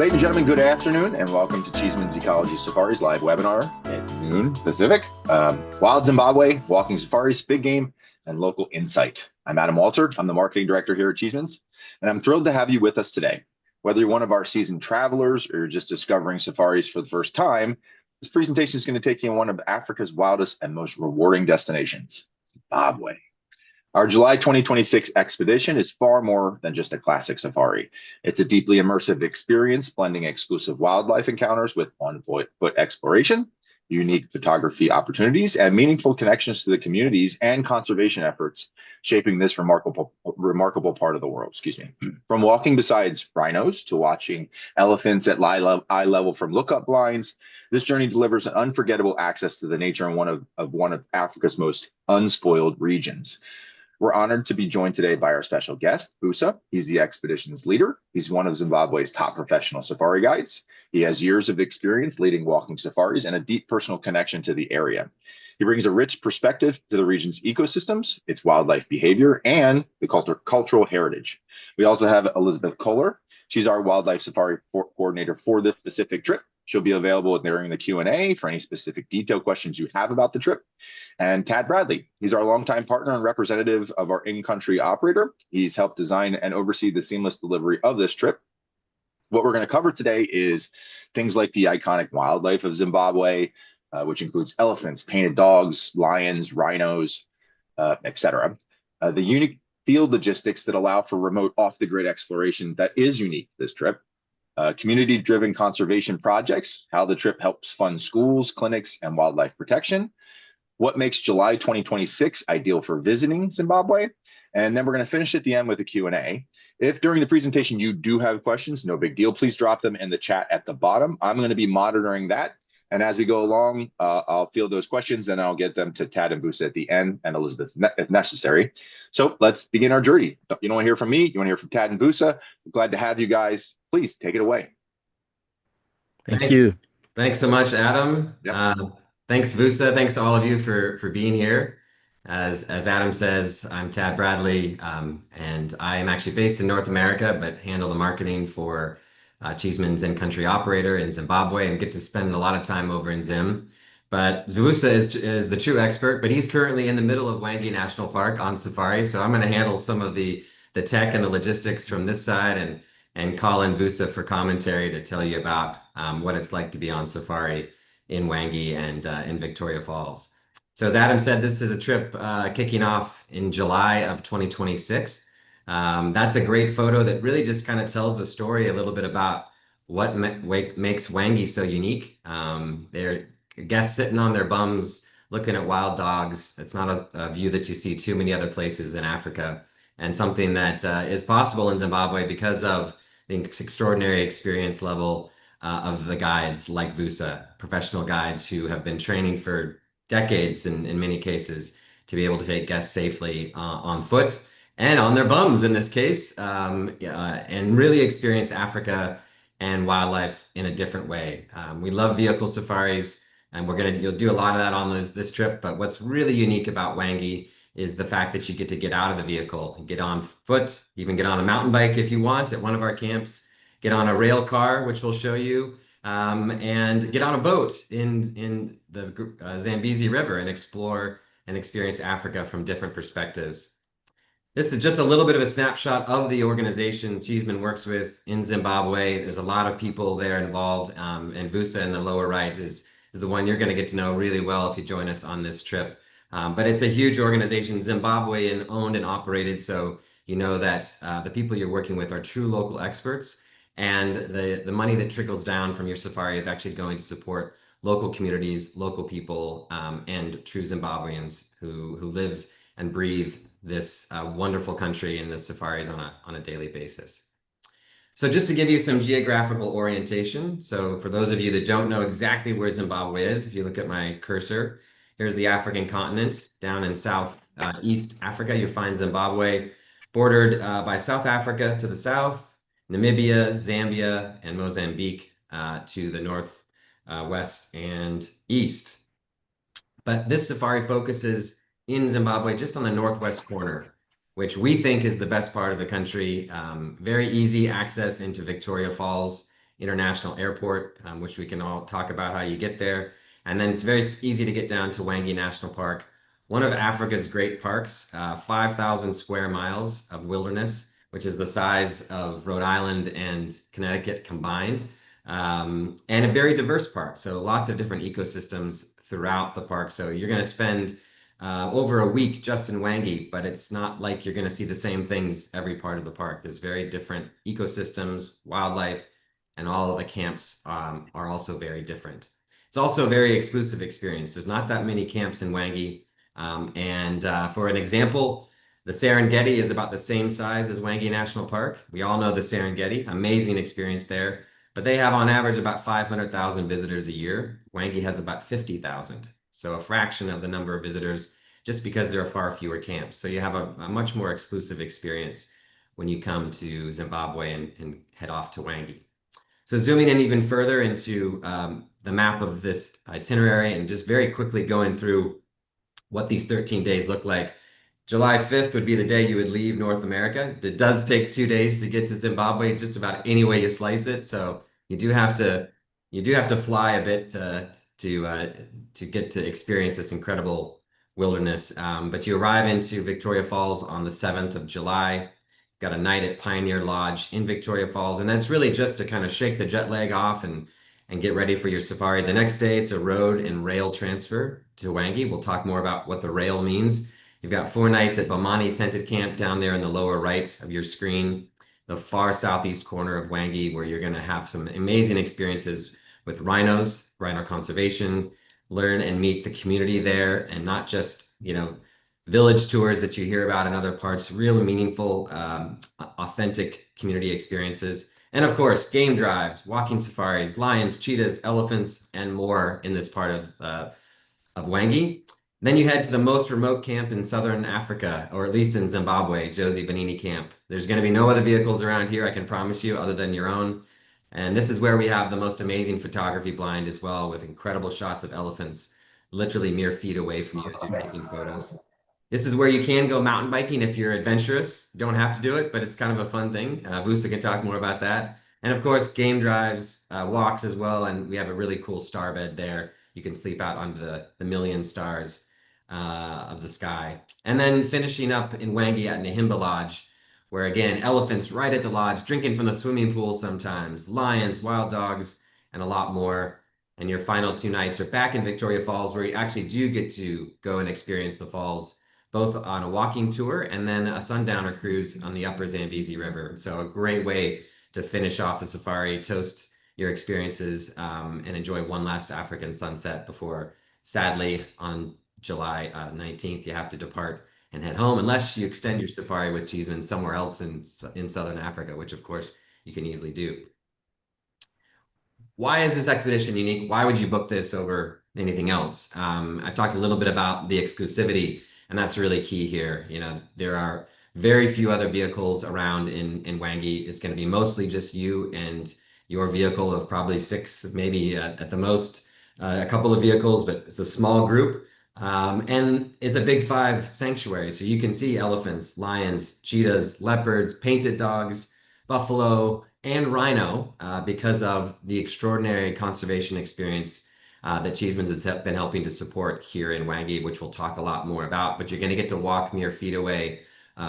Ladies and gentlemen, good afternoon, and welcome to Cheesemans Ecology Safaris live webinar at noon Pacific. Wild Zimbabwe, walking safaris, big game, and local insight. I'm Adam Walter. I'm the marketing director here at Cheesemans, and I'm thrilled to have you with us today. Whether you're one of our seasoned travelers or you're just discovering safaris for the first time, this presentation is going to take you in one of Africa's wildest and most rewarding destinations, Zimbabwe. Our July 2026 expedition is far more than just a classic safari. It's a deeply immersive experience, blending exclusive wildlife encounters with on-foot exploration, unique photography opportunities, and meaningful connections to the communities and conservation efforts shaping this remarkable part of the world. From walking beside rhinos to watching elephants at eye level from lookup blinds, this journey delivers an unforgettable access to the nature in one of Africa's most unspoiled regions. We're honored to be joined today by our special guest, Vusa. He's the expedition's leader. He's one of Zimbabwe's top professional safari guides. He has years of experience leading walking safaris and a deep personal connection to the area. He brings a rich perspective to the region's ecosystems, its wildlife behavior, and the cultural heritage. We also have Elizabeth Kohler. She's our wildlife safari coordinator for this specific trip. She'll be available during the Q&A for any specific detailed questions you have about the trip. And Tad Bradley, he's our longtime partner and representative of our in-country operator. He's helped design and oversee the seamless delivery of this trip. What we're going to cover today is things like the iconic wildlife of Zimbabwe, which includes elephants, painted dogs, lions, rhinos, etc. The unique field logistics that allow for remote off-the-grid exploration that is unique to this trip. Community-driven conservation projects, how the trip helps fund schools, clinics, and wildlife protection. What makes July 2026 ideal for visiting Zimbabwe? And then we're going to finish at the end with a Q&A. If during the presentation you do have questions, no big deal. Please drop them in the chat at the bottom. I'm going to be monitoring that. And as we go along, I'll field those questions and I'll get them to Tad and Vusa at the end and Elizabeth if necessary. So let's begin our journey. You don't want to hear from me. You want to hear from Tad and Vusa. I'm glad to have you guys. Please take it away. Thank you. Thanks so much, Adam. Yeah. Thanks, Vusa. Thanks to all of you for being here. As Adam says, I'm Tad Bradley, and I am actually based in North America, but handle the marketing for Cheesemans Ecology Operator in Zimbabwe and get to spend a lot of time over in Zim. But Vusa is the true expert, but he's currently in the middle of Wangi National Park on safari. So I'm going to handle some of the tech and the logistics from this side and call in Vusa for commentary to tell you about what it's like to be on safari in Wangi and in Victoria Falls. So as Adam said, this is a trip kicking off in July of 2026. That's a great photo that really just kind of tells the story a little bit about what makes Wangi so unique. They're guests sitting on their bums looking at wild dogs. It's not a view that you see too many other places in Africa, and something that is possible in Zimbabwe because of the extraordinary experience level of the guides like Vusa, professional guides who have been training for decades in many cases to be able to take guests safely on foot and on their bums in this case, and really experience Africa and wildlife in a different way. We love vehicle safaris, and you'll do a lot of that on this trip, but what's really unique about Wangi is the fact that you get to get out of the vehicle, get on foot, even get on a mountain bike if you want at one of our camps, get on a rail car, which we'll show you, and get on a boat in the Zambezi River and explore and experience Africa from different perspectives. This is just a little bit of a snapshot of the organization Cheeseman works with in Zimbabwe. There's a lot of people there involved, and Vusa in the lower right is the one you're going to get to know really well if you join us on this trip. But it's a huge organization, Zimbabwean owned and operated, so you know that the people you're working with are true local experts, and the money that trickles down from your safari is actually going to support local communities, local people, and true Zimbabweans who live and breathe this wonderful country and the safaris on a daily basis. So just to give you some geographical orientation, so for those of you that don't know exactly where Zimbabwe is, if you look at my cursor, here's the African continent. Down in East Africa, you find Zimbabwe, bordered by South Africa to the south, Namibia, Zambia, and Mozambique to the north, west, and east. But this safari focuses in Zimbabwe just on the northwest corner, which we think is the best part of the country. Very easy access into Victoria Falls International Airport, which we can all talk about how you get there. And then it's very easy to get down to Wangi National Park, one of Africa's great parks, 5,000 square miles of wilderness, which is the size of Rhode Island and Connecticut combined, and a very diverse park. So lots of different ecosystems throughout the park. So you're going to spend over a week just in Wangi, but it's not like you're going to see the same things every part of the park. There's very different ecosystems, wildlife, and all of the camps are also very different. It's also a very exclusive experience. There's not that many camps in Wangi. For an example, the Serengeti is about the same size as Wangi National Park. We all know the Serengeti, amazing experience there, but they have on average about 500,000 visitors a year. Wangi has about 50,000. So a fraction of the number of visitors just because there are far fewer camps. So you have a much more exclusive experience when you come to Zimbabwe and head off to Wangi. So zooming in even further into the map of this itinerary and just very quickly going through what these 13 days look like. July 5th would be the day you would leave North America. It does take 2 days to get to Zimbabwe, just about any way you slice it. So you do have to fly a bit to get to experience this incredible wilderness. But you arrive into Victoria Falls on the 7th of July. Got a night at Pioneer Lodge in Victoria Falls, and that's really just to kind of shake the jet lag off and get ready for your safari. The next day, it's a road and rail transfer to Wangi. We'll talk more about what the rail means. You've got 4 nights at Bomani Tented Camp down there in the lower right of your screen, the far southeast corner of Wangi, where you're going to have some amazing experiences with rhinos, rhino conservation, learn and meet the community there, and not just, village tours that you hear about in other parts, real meaningful, authentic community experiences. And of course, game drives, walking safaris, lions, cheetahs, elephants, and more in this part of Wangi. Then you head to the most remote camp in Southern Africa, or at least in Zimbabwe, Josie Benini Camp. There's going to be no other vehicles around here, I can promise you, other than your own. And this is where we have the most amazing photography blind as well, with incredible shots of elephants, literally mere feet away from you as you're taking photos. This is where you can go mountain biking if you're adventurous. You don't have to do it, but it's kind of a fun thing. Vusa can talk more about that. And of course, game drives, walks as well. And we have a really cool star bed there. You can sleep out under the million stars of the sky. And then finishing up in Wangi at Nahimba Lodge, where again, elephants right at the lodge, drinking from the swimming pool sometimes, lions, wild dogs, and a lot more. And your final 2 nights are back in Victoria Falls, where you actually do get to go and experience the falls, both on a walking tour and then a sundowner cruise on the upper Zambezi River. So a great way to finish off the safari, toast your experiences, and enjoy one last African sunset before, sadly, on July 19th, you have to depart and head home, unless you extend your safari with Cheesemans somewhere else in Southern Africa, which of course you can easily do. Why is this expedition unique? Why would you book this over anything else? I talked a little bit about the exclusivity, and that's really key here. There are very few other vehicles around in Wangi. It's going to be mostly just you and your vehicle of probably 6, maybe at the most, a couple of vehicles, but it's a small group. And it's a big 5 sanctuary. So you can see elephants, lions, cheetahs, leopards, painted dogs, buffalo, and rhino because of the extraordinary conservation experience that Cheesemans has been helping to support here in Wangi, which we'll talk a lot more about. But you're going to get to walk mere feet away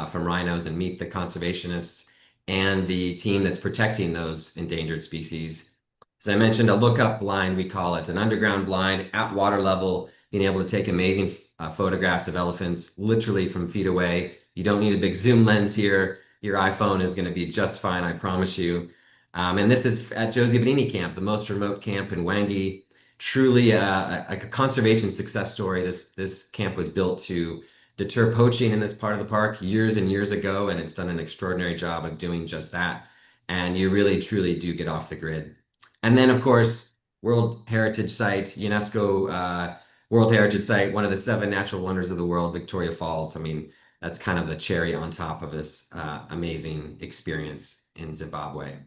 from rhinos and meet the conservationists and the team that's protecting those endangered species. As I mentioned, a lookup blind, we call it, an underground blind at water level, being able to take amazing photographs of elephants literally from feet away. You don't need a big zoom lens here. Your iPhone is going to be just fine, I promise you. And this is at Josie Benini Camp, the most remote camp in Wangi. Truly a conservation success story. This camp was built to deter poaching in this part of the park years and years ago, and it's done an extraordinary job of doing just that. And you really, truly do get off the grid. And then, of course, World Heritage Site, UNESCO World Heritage Site, one of the 7 natural wonders of the world, Victoria Falls. I mean, that's kind of the cherry on top of this amazing experience in Zimbabwe.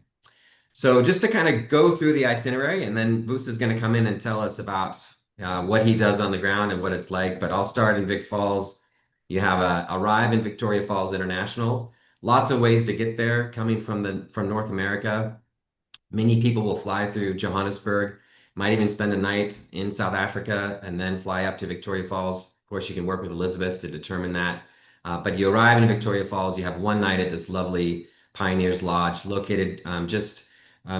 So just to kind of go through the itinerary, and then Vusa is going to come in and tell us about what he does on the ground and what it's like. But I'll start in Vic Falls. You have arrive in Victoria Falls International. Lots of ways to get there coming from North America. Many people will fly through Johannesburg, might even spend a night in South Africa and then fly up to Victoria Falls. Of course, you can work with Elizabeth to determine that. But you arrive in Victoria Falls, you have one night at this lovely Pioneers Lodge located just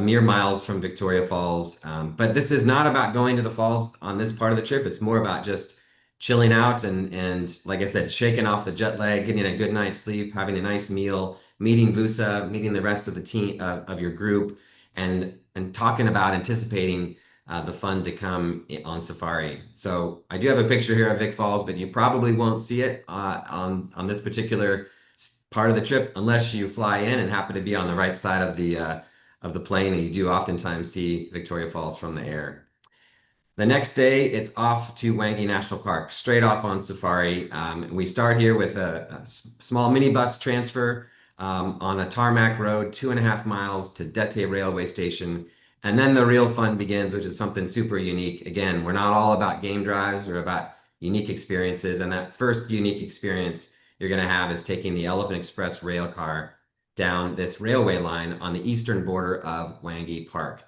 mere miles from Victoria Falls. But this is not about going to the falls on this part of the trip. It's more about just chilling out and like I said, shaking off the jet lag, getting a good night's sleep, having a nice meal, meeting Vusa, meeting the rest of the team of your group, and talking about anticipating the fun to come on safari. So I do have a picture here of Vic Falls, but you probably won't see it on this particular part of the trip unless you fly in and happen to be on the right side of the plane, and you do oftentimes see Victoria Falls from the air. The next day, it's off to Wangi National Park, straight off on safari. We start here with a small minibus transfer on a tarmac road, 2.5 miles to Dete railway station. And then the real fun begins, which is something super unique. Again, we're not all about game drives, we're about unique experiences. And that first unique experience you're going to have is taking the Elephant Express rail car down this railway line on the eastern border of Wangi Park.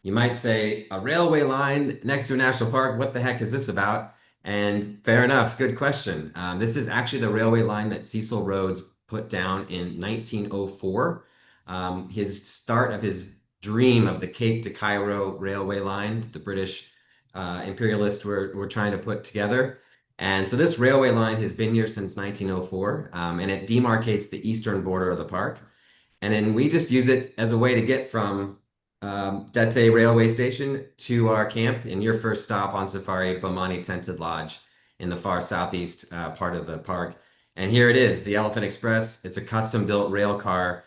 You might say, a railway line next to a national park, what the heck is this about? And fair enough, good question. This is actually the railway line that Cecil Rhodes put down in 1904. His start of his dream of the Cape to Cairo railway line, the British imperialists were trying to put together. And so this railway line has been here since 1904, and it demarcates the eastern border of the park. And then we just use it as a way to get from Dete railway station to our camp in your first stop on safari, Bomani Tented Lodge in the far southeast part of the park. And here it is, the Elephant Express. It's a custom-built rail car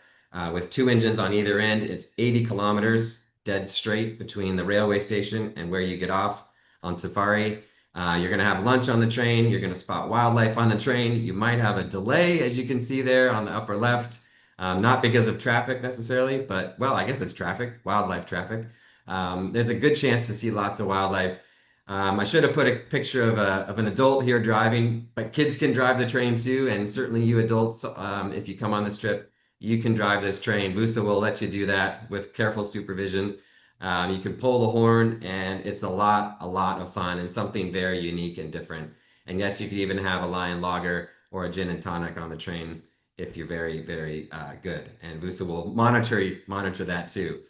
with 2 engines on either end. It's 80 kilometers dead straight between the railway station and where you get off on safari. You're going to have lunch on the train. You're going to spot wildlife on the train. You might have a delay, as you can see there on the upper left. Not because of traffic necessarily, but well, I guess it's traffic, wildlife traffic. There's a good chance to see lots of wildlife. I should have put a picture of an adult here driving, but kids can drive the train too, and certainly you adults, if you come on this trip, you can drive this train. Vusa will let you do that with careful supervision. You can pull the horn, and it's a lot of fun and something very unique and different. And yes, you could even have a lion lager or a gin and tonic on the train if you're very, very good. And Vusa will monitor that too.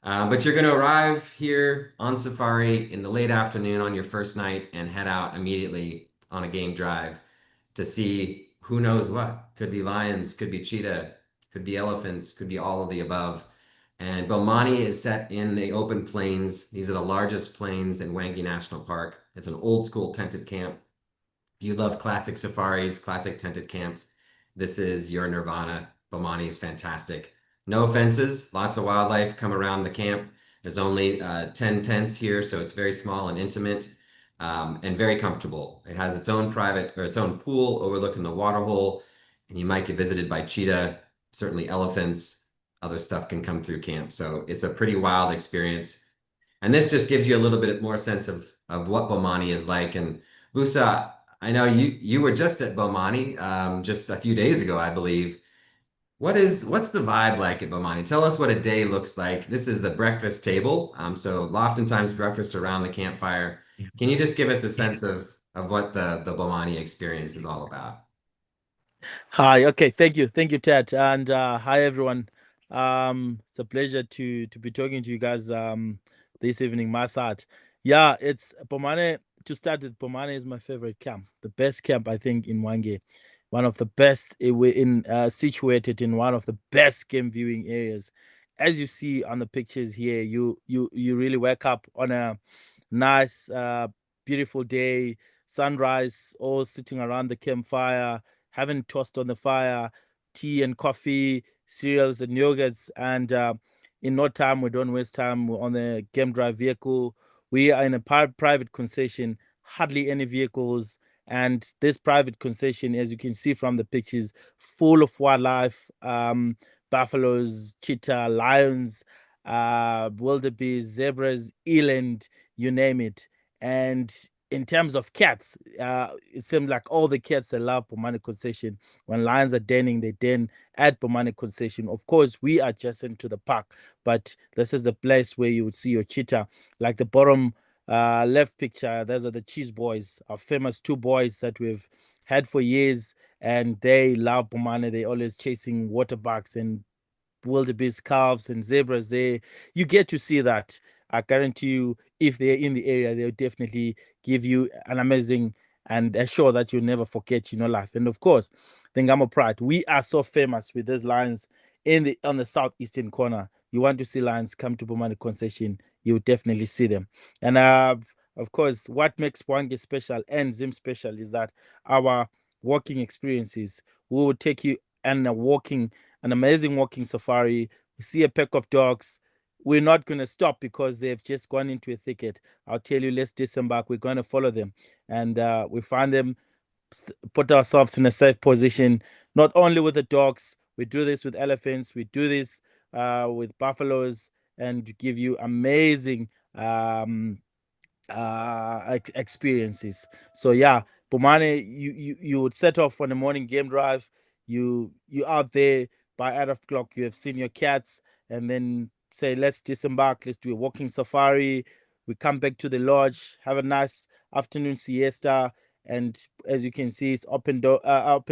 But you're going to arrive here on safari in the late afternoon on your first night and head out immediately on a game drive to see who knows what. Could be lions, could be cheetah, could be elephants, could be all of the above. And Bomani is set in the open plains. These are the largest plains in Wangi National Park. It's an old school tented camp. If you love classic safaris, classic tented camps, this is your nirvana. Bomani is fantastic. No fences, lots of wildlife come around the camp. There's only 10 tents here, so it's very small and intimate and very comfortable. It has its own its own pool overlooking the waterhole, and you might get visited by cheetah, certainly elephants, other stuff can come through camp. So it's a pretty wild experience. And this just gives you a little bit more sense of what Bomani is like. And Vusa, I know you were just at Bomani just a few days ago, I believe. What's the vibe like at Bomani? Tell us what a day looks like. This is the breakfast table. So oftentimes breakfast around the campfire. Can you just give us a sense of what the Bomani experience is all about? Hi. Okay. Thank you. Thank you, Ted. And hi, everyone. It's a pleasure to be talking to you guys this evening, my side. Yeah, it's Pomane. To start with, Pomane is my favorite camp, the best camp I think in Wange, one of the best situated in one of the best game viewing areas. As you see on the pictures here, you really wake up on a nice, beautiful day, sunrise, all sitting around the campfire, having toast on the fire, tea and coffee, cereals and yogurts, and in no time, we don't waste time on the game drive vehicle. We are in a private concession, hardly any vehicles, and this private concession, as you can see from the pictures, full of wildlife, buffaloes, cheetah, lions, wildebeest, zebras, eland, you name it. And in terms of cats, it seems like all the cats that love Bomani concession. When lions are denning, they den at Bomani concession. Of course, we are just into the park, but this is the place where you would see your cheetah. Like the bottom left picture, those are the Cheese Boys, our famous two boys that we've had for years, and they love Bomani. They always chasing water bucks and wildebeest calves and zebras there. You get to see that. I guarantee you, if they're in the area, they'll definitely give you an amazing and a show that you'll never forget in your life. And of course, the Ngamo Pride, we are so famous with these lions on the southeastern corner. You want to see lions come to Bomani concession, you'll definitely see them. And of course, what makes Bwange special and Zim special is that our walking experiences. We will take you and an amazing walking safari. We see a pack of dogs. We're not going to stop because they've just gone into a thicket. I'll tell you, let's disembark. We're going to follow them. And we find them, put ourselves in a safe position, not only with the dogs, we do this with elephants, we do this with buffaloes, and give you amazing experiences. So yeah, Bomani, you would set off on a morning game drive. You out there by 8 o'clock. You have seen your cats, and then say, let's disembark. Let's do a walking safari. We come back to the lodge, have a nice afternoon siesta, and as you can see, it's open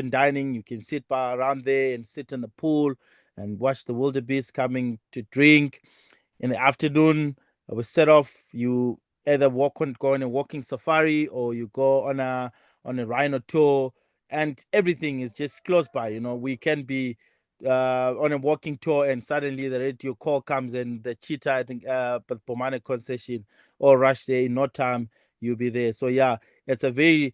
dining. You can sit by around there and sit in the pool and watch the wildebeest coming to drink in the afternoon. We set off. You either go on a walking safari, or you go on a rhino tour, and everything is just close by. We can be on a walking tour, and suddenly the radio call comes, and the cheetah, I think, but Pomane concession, or rush there in no time. You'll be there. So yeah, it's a very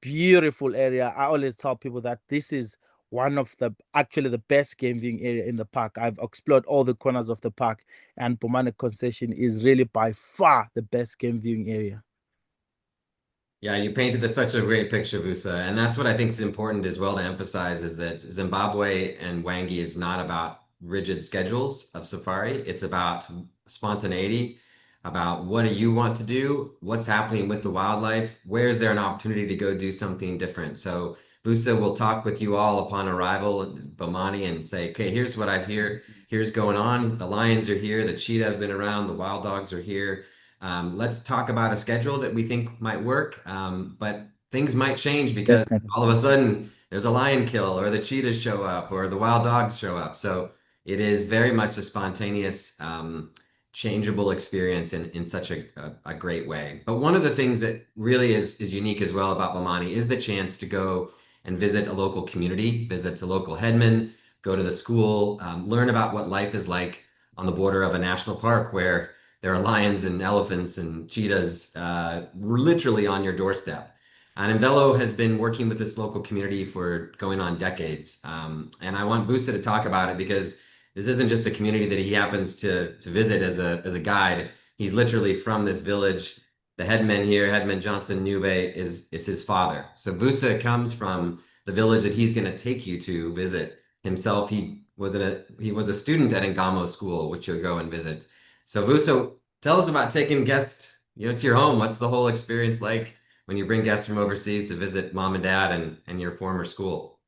beautiful area. I always tell people that this is one of the actually the best game viewing area in the park. I've explored all the corners of the park, and Pomane concession is really by far the best game viewing area. Yeah, you painted such a great picture, Vusa. And that's what I think is important as well to emphasize is that Zimbabwe and Wangi is not about rigid schedules of safari. It's about spontaneity, about what do you want to do, what's happening with the wildlife, where is there an opportunity to go do something different. So Vusa will talk with you all upon arrival in Bomani and say, okay, here's what I've here's going on. The lions are here, the cheetah have been around, the wild dogs are here. Let's talk about a schedule that we think might work, but things might change because Definitely. all of a sudden there's a lion kill or the cheetahs show up or the wild dogs show up. So it is very much a spontaneous, changeable experience in such a great way. But one of the things that really is unique as well about Bomani is the chance to go and visit a local community, visit a local headman, go to the school, learn about what life is like on the border of a national park where there are lions and elephants and cheetahs literally on your doorstep. And Envelo has been working with this local community for going on decades. And I want Vusa to talk about it because this isn't just a community that he happens to visit as a guide. He's literally from this village. The headman here, Headman Johnson Ncube, is his father. So Vusa comes from the village that he's going to take you to visit himself. He was a student at Ngamo School, which you'll go and visit. So Vusa, tell us about taking guests, to your home. What's the whole experience like when you bring guests from overseas to visit mom and dad and your former school?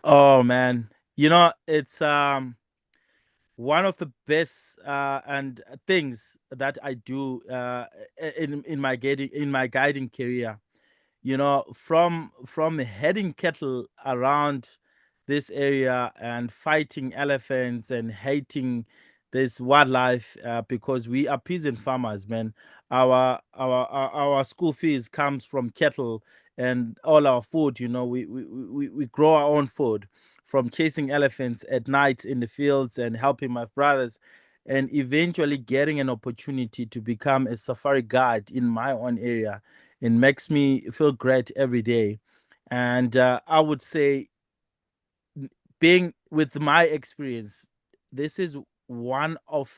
Oh man, it's one of the best and things that I do in my guiding career. From heading cattle around this area and fighting elephants and hating this wildlife, because we are peasant farmers, man. Our school fees comes from cattle, and all our food, we grow our own food from chasing elephants at night in the fields and helping my brothers, and eventually getting an opportunity to become a safari guide in my own area. It makes me feel great every day. And I would say, being with my experience, this is one of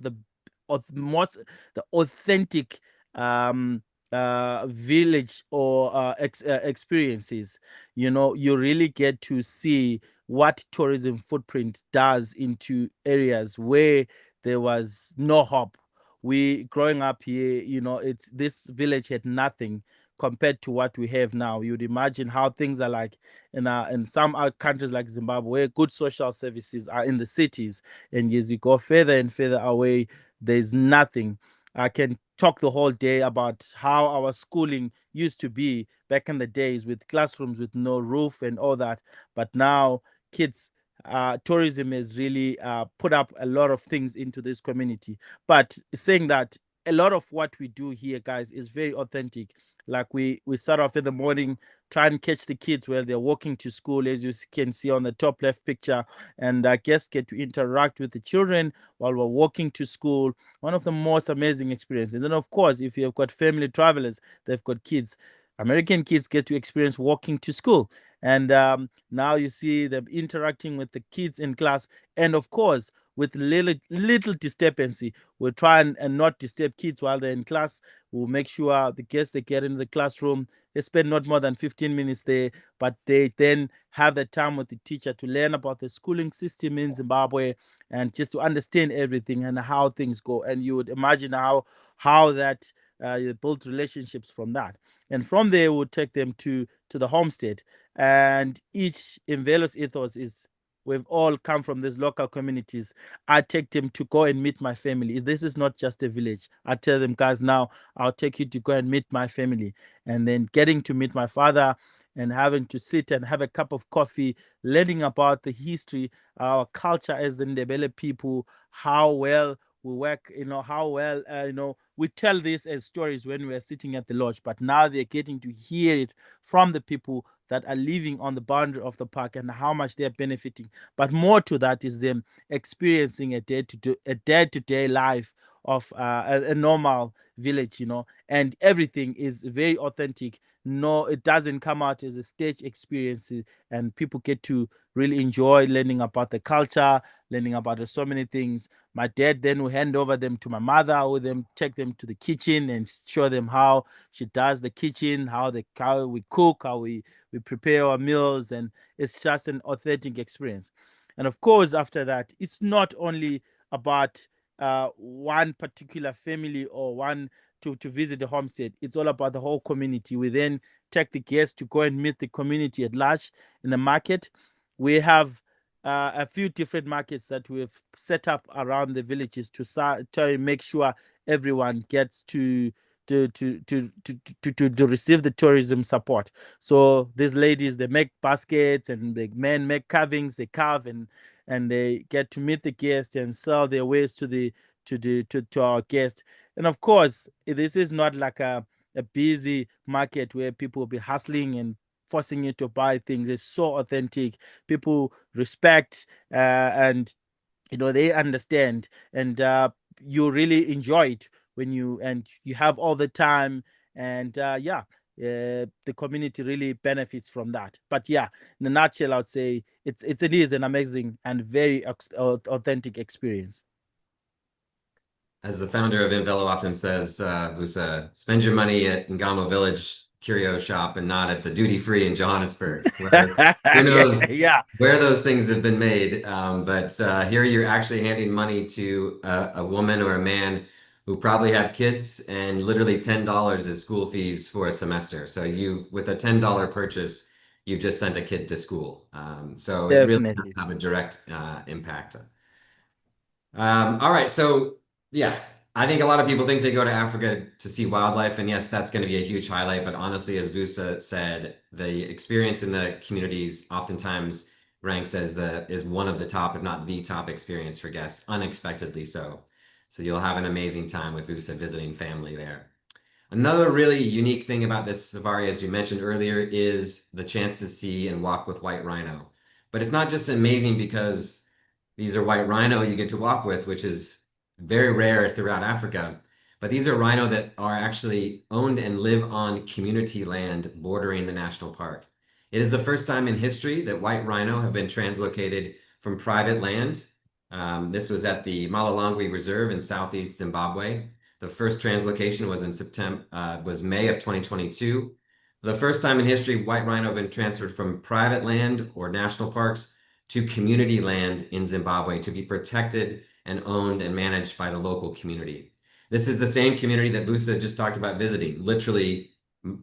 most the authentic um village or experiences. You really get to see what tourism footprint does into areas where there was no hope, we growing up here, you know, it's this village had nothing compared to what we have now. You'd imagine how things are like in some other countries like Zimbabwe, where good social services are in the cities, and as you go further and further away, there's nothing. I can talk the whole day about how our schooling used to be back in the days with classrooms with no roof and all that. But now, kids, tourism has really put up a lot of things into this community. But saying that, a lot of what we do here, guys, is very authentic. Like we start off in the morning, try and catch the kids while they're walking to school, as you can see on the top left picture, and guests get to interact with the children while we're walking to school. One of the most amazing experiences. And of course, if you have got family travelers, they've got kids. American kids get to experience walking to school. And now you see them interacting with the kids in class. And of course, with little disturbancy, we'll try and not disturb kids while they're in class. We'll make sure the guests they get into the classroom, they spend not more than 15 minutes there, but they then have the time with the teacher to learn about the schooling system in Zimbabwe and just to understand everything and how things go. And you would imagine how that you build relationships from that. And from there, we'll take them to the homestead. And each Invelos ethos is we've all come from these local communities. I take them to go and meet my family. This is not just a village. I tell them, guys, now I'll take you to go and meet my family. And then getting to meet my father and having to sit and have a cup of coffee, learning about the history, our culture as the Ndebele people, how well we work, how well, we tell this as stories when we're sitting at the lodge, but now they're getting to hear it from the people that are living on the boundary of the park and how much they're benefiting. But more to that is them experiencing a day-to-day life of a normal village, and everything is very authentic. No, it doesn't come out as a stage experience, and people get to really enjoy learning about the culture, learning about so many things. My dad then will hand over them to my mother, who then take them to the kitchen and show them how she does the kitchen, how we cook, how we prepare our meals, and it's just an authentic experience. And of course, after that, it's not only about one particular family or one to visit the homestead. It's all about the whole community. We then take the guests to go and meet the community at large in the market. We have a few different markets that we've set up around the villages to make sure everyone gets to receive the tourism support. So these ladies, they make baskets, and the men make carvings. They carve and they get to meet the guests and sell their wares to our guests. And of course, this is not like a busy market where people will be hustling and forcing you to buy things. It's so authentic. People respect, and they understand, and you really enjoy it when you have all the time. And the community really benefits from that. But yeah, in a nutshell, I would say it is an amazing and very authentic experience. As the founder of Invelo often says, Vusa, spend your money at Ngamo Village Curio Shop and not at the duty free in Johannesburg, where who knows where those things have been made. But here you're actually handing money to a woman or a man who probably have kids, and literally $10 is school fees for a semester. So with a $10 purchase, you just sent a kid to school. So it really does have a direct impact. All right, so yeah, I think a lot of people think they go to Africa to see wildlife, and yes, that's going to be a huge highlight. But honestly, as Vusa said, the experience in the communities oftentimes ranks as one of the top, if not the top experience for guests, unexpectedly so. So you'll have an amazing time with Vusa visiting family there. Another really unique thing about this safari, as you mentioned earlier, is the chance to see and walk with white rhino. But it's not just amazing because these are white rhino you get to walk with, which is very rare throughout Africa. But these are rhino that are actually owned and live on community land bordering the national park. It is the first time in history that white rhino have been translocated from private land. This was at the Malalangwe Reserve in southeast Zimbabwe. The first translocation was May of 2022. For the first time in history, white rhino have been transferred from private land or national parks to community land in Zimbabwe to be protected and owned and managed by the local community. This is the same community that Vusa just talked about visiting, literally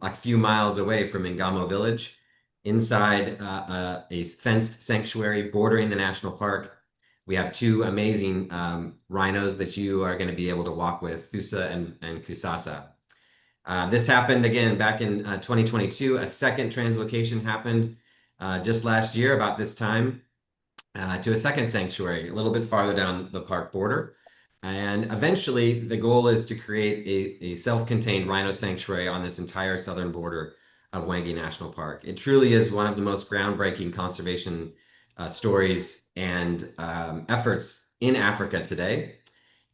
a few miles away from Ngamo village, inside a fenced sanctuary bordering the national park. We have two amazing rhinos that you are going to be able to walk with, Vusa and Kusasa. This happened again back in 2022. A second translocation happened just last year about this time to a second sanctuary a little bit farther down the park border. And eventually the goal is to create a self-contained rhino sanctuary on this entire southern border of Wangi National Park. It truly is one of the most groundbreaking conservation stories and efforts in Africa today.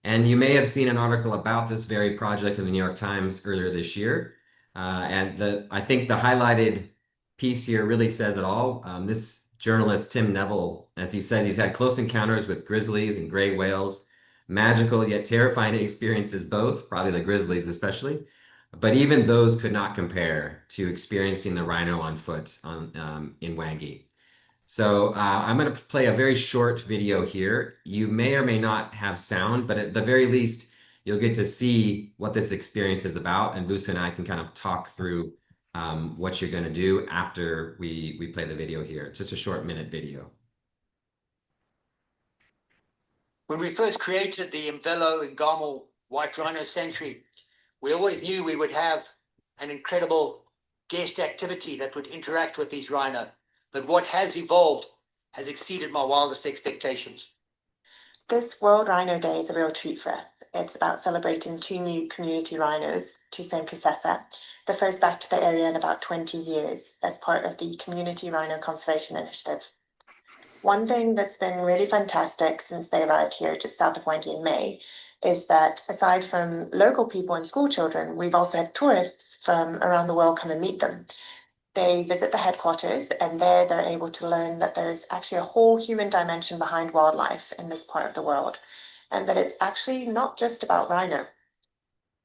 And you may have seen an article about this very project in the New York Times earlier this year. I think the highlighted piece here really says it all. This journalist, Tim Neville, as he says, he's had close encounters with grizzlies and gray whales, magical yet terrifying experiences both, probably the grizzlies especially. But even those could not compare to experiencing the rhino on foot in Wangi. So I'm going to play a very short video here. You may or may not have sound, but at the very least, you'll get to see what this experience is about. And Vusa and I can kind of talk through what you're going to do after we play the video here. It's just a short minute video. When we first created the Mvelo Ngamo White Rhino Sanctuary, we always knew we would have an incredible guest activity that would interact with these rhino. But what has evolved has exceeded my wildest expectations. This World Rhino Day is a real treat for us. It's about celebrating two new community rhinos, Cheesemans Ecology, the first back to the area in about 20 years as part of the Community Rhino Conservation Initiative. One thing that's been really fantastic since they arrived here just south of Wangi in May is that aside from local people and school children, we've also had tourists from around the world come and meet them. They visit the headquarters, and there they're able to learn that there's actually a whole human dimension behind wildlife in this part of the world, and that it's actually not just about rhino.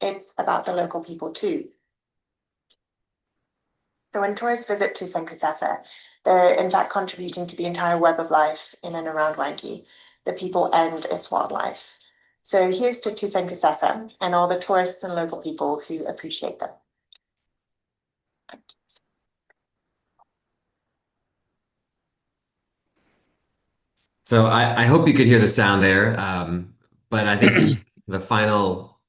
It's about the local people too. So when tourists visit Vusa, they're in fact contributing to the entire web of life in and around Wangi, the people and its wildlife. So here's to Vusa and all the tourists and local people who appreciate them. So I hope you could hear the sound there, but I think the final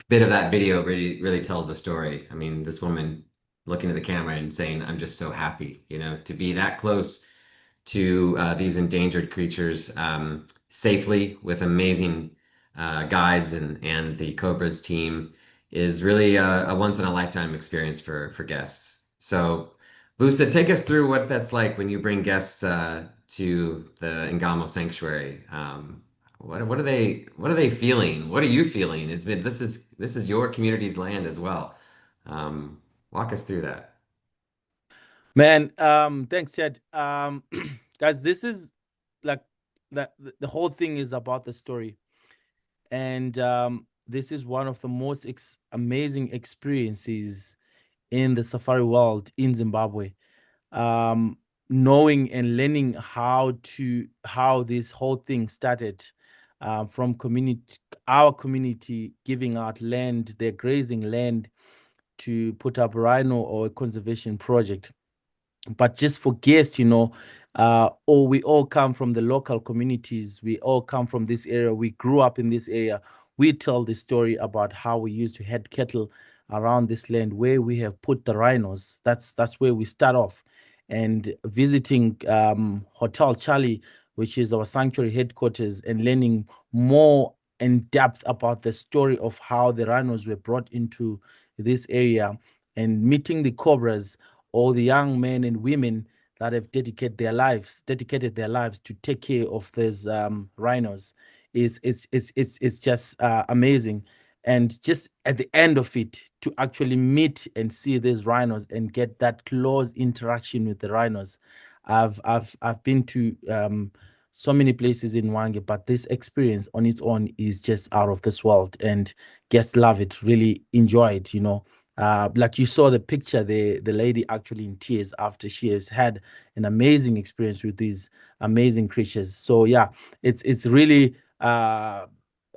bit of that video really tells the story. I mean, this woman looking at the camera and saying, "I'm just so happy," to be that close to these endangered creatures safely with amazing guides and the Cobras team is really a once in a lifetime experience for guests. So Vusa, take us through what that's like when you bring guests to the Ngamo Sanctuary. What are they feeling? What are you feeling? This is your community's land as well. Walk us through that. Man, thanks, Chad. Guys, this is like the whole thing is about the story, and this is one of the most amazing experiences in the safari world in Zimbabwe. Knowing and learning how this whole thing started from our community giving out land, their grazing land, to put up rhino or a conservation project. But just for guests, we all come from the local communities. We all come from this area. We grew up in this area. We tell the story about how we used to head cattle around this land, where we have put the rhinos. That's where we start off. And visiting Hotel Charlie, which is our sanctuary headquarters, and learning more in depth about the story of how the rhinos were brought into this area, and meeting the Cobras, all the young men and women that have dedicated their lives to take care of these rhinos. It's just amazing. And just at the end of it, to actually meet and see these rhinos and get that close interaction with the rhinos. I've been to so many places in Wangi, but this experience on its own is just out of this world, and guests love it, really enjoy it, like you saw the picture, the lady actually in tears after she has had an amazing experience with these amazing creatures. So yeah, it's really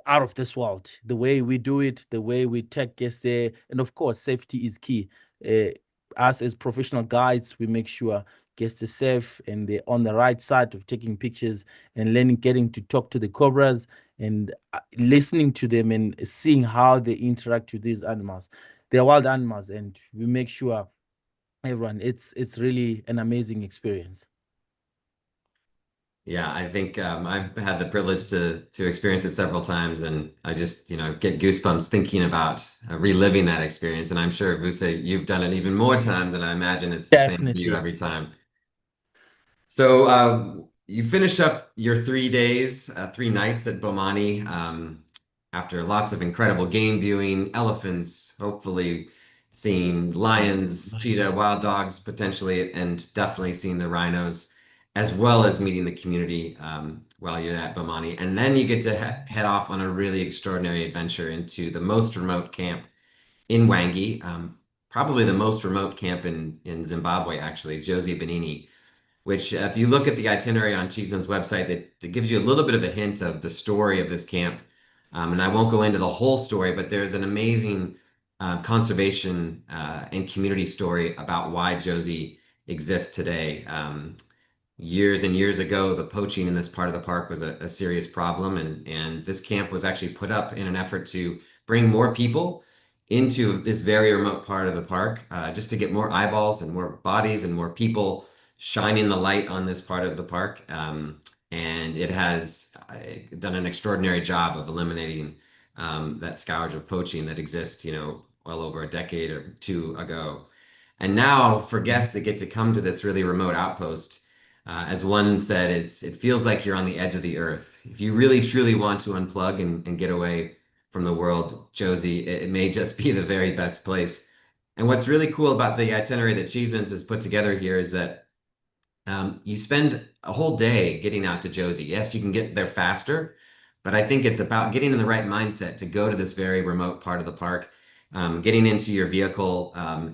out of this world. The way we do it, the way we take guests there, and of course, safety is key. Us as professional guides, we make sure guests are safe and they're on the right side of taking pictures and learning, getting to talk to the cobras and listening to them and seeing how they interact with these animals. They're wild animals, and we make sure everyone, it's really an amazing experience. Yeah, I think I've had the privilege to experience it several times, and I just get goosebumps thinking about reliving that experience. And I'm sure Vusa, you've done it even more times, and I imagine it's the same for you Definitely. every time. So you finish up your 3 days, 3 nights at Bomani after lots of incredible game viewing, elephants, hopefully seeing lions, cheetah, wild dogs potentially, and definitely seeing the rhinos, as well as meeting the community while you're at Bomani. And then you get to head off on a really extraordinary adventure into the most remote camp in Wangi, probably the most remote camp in Zimbabwe, actually, Josie Benini, which if you look at the itinerary on Cheeseman's website, that gives you a little bit of a hint of the story of this camp. And I won't go into the whole story, but there's an amazing conservation and community story about why Josie exists today. Years and years ago, the poaching in this part of the park was a serious problem, and this camp was actually put up in an effort to bring more people into this very remote part of the park, just to get more eyeballs and more bodies and more people shining the light on this part of the park. And it has done an extraordinary job of eliminating that scourge of poaching that exists, well over a decade or two ago. And now for guests that get to come to this really remote outpost, as one said, it feels like you're on the edge of the earth. If you really truly want to unplug and get away from the world, Josie, it may just be the very best place. And what's really cool about the itinerary that Cheesemans has put together here is that you spend a whole day getting out to Josie. Yes, you can get there faster, but I think it's about getting in the right mindset to go to this very remote part of the park, getting into your vehicle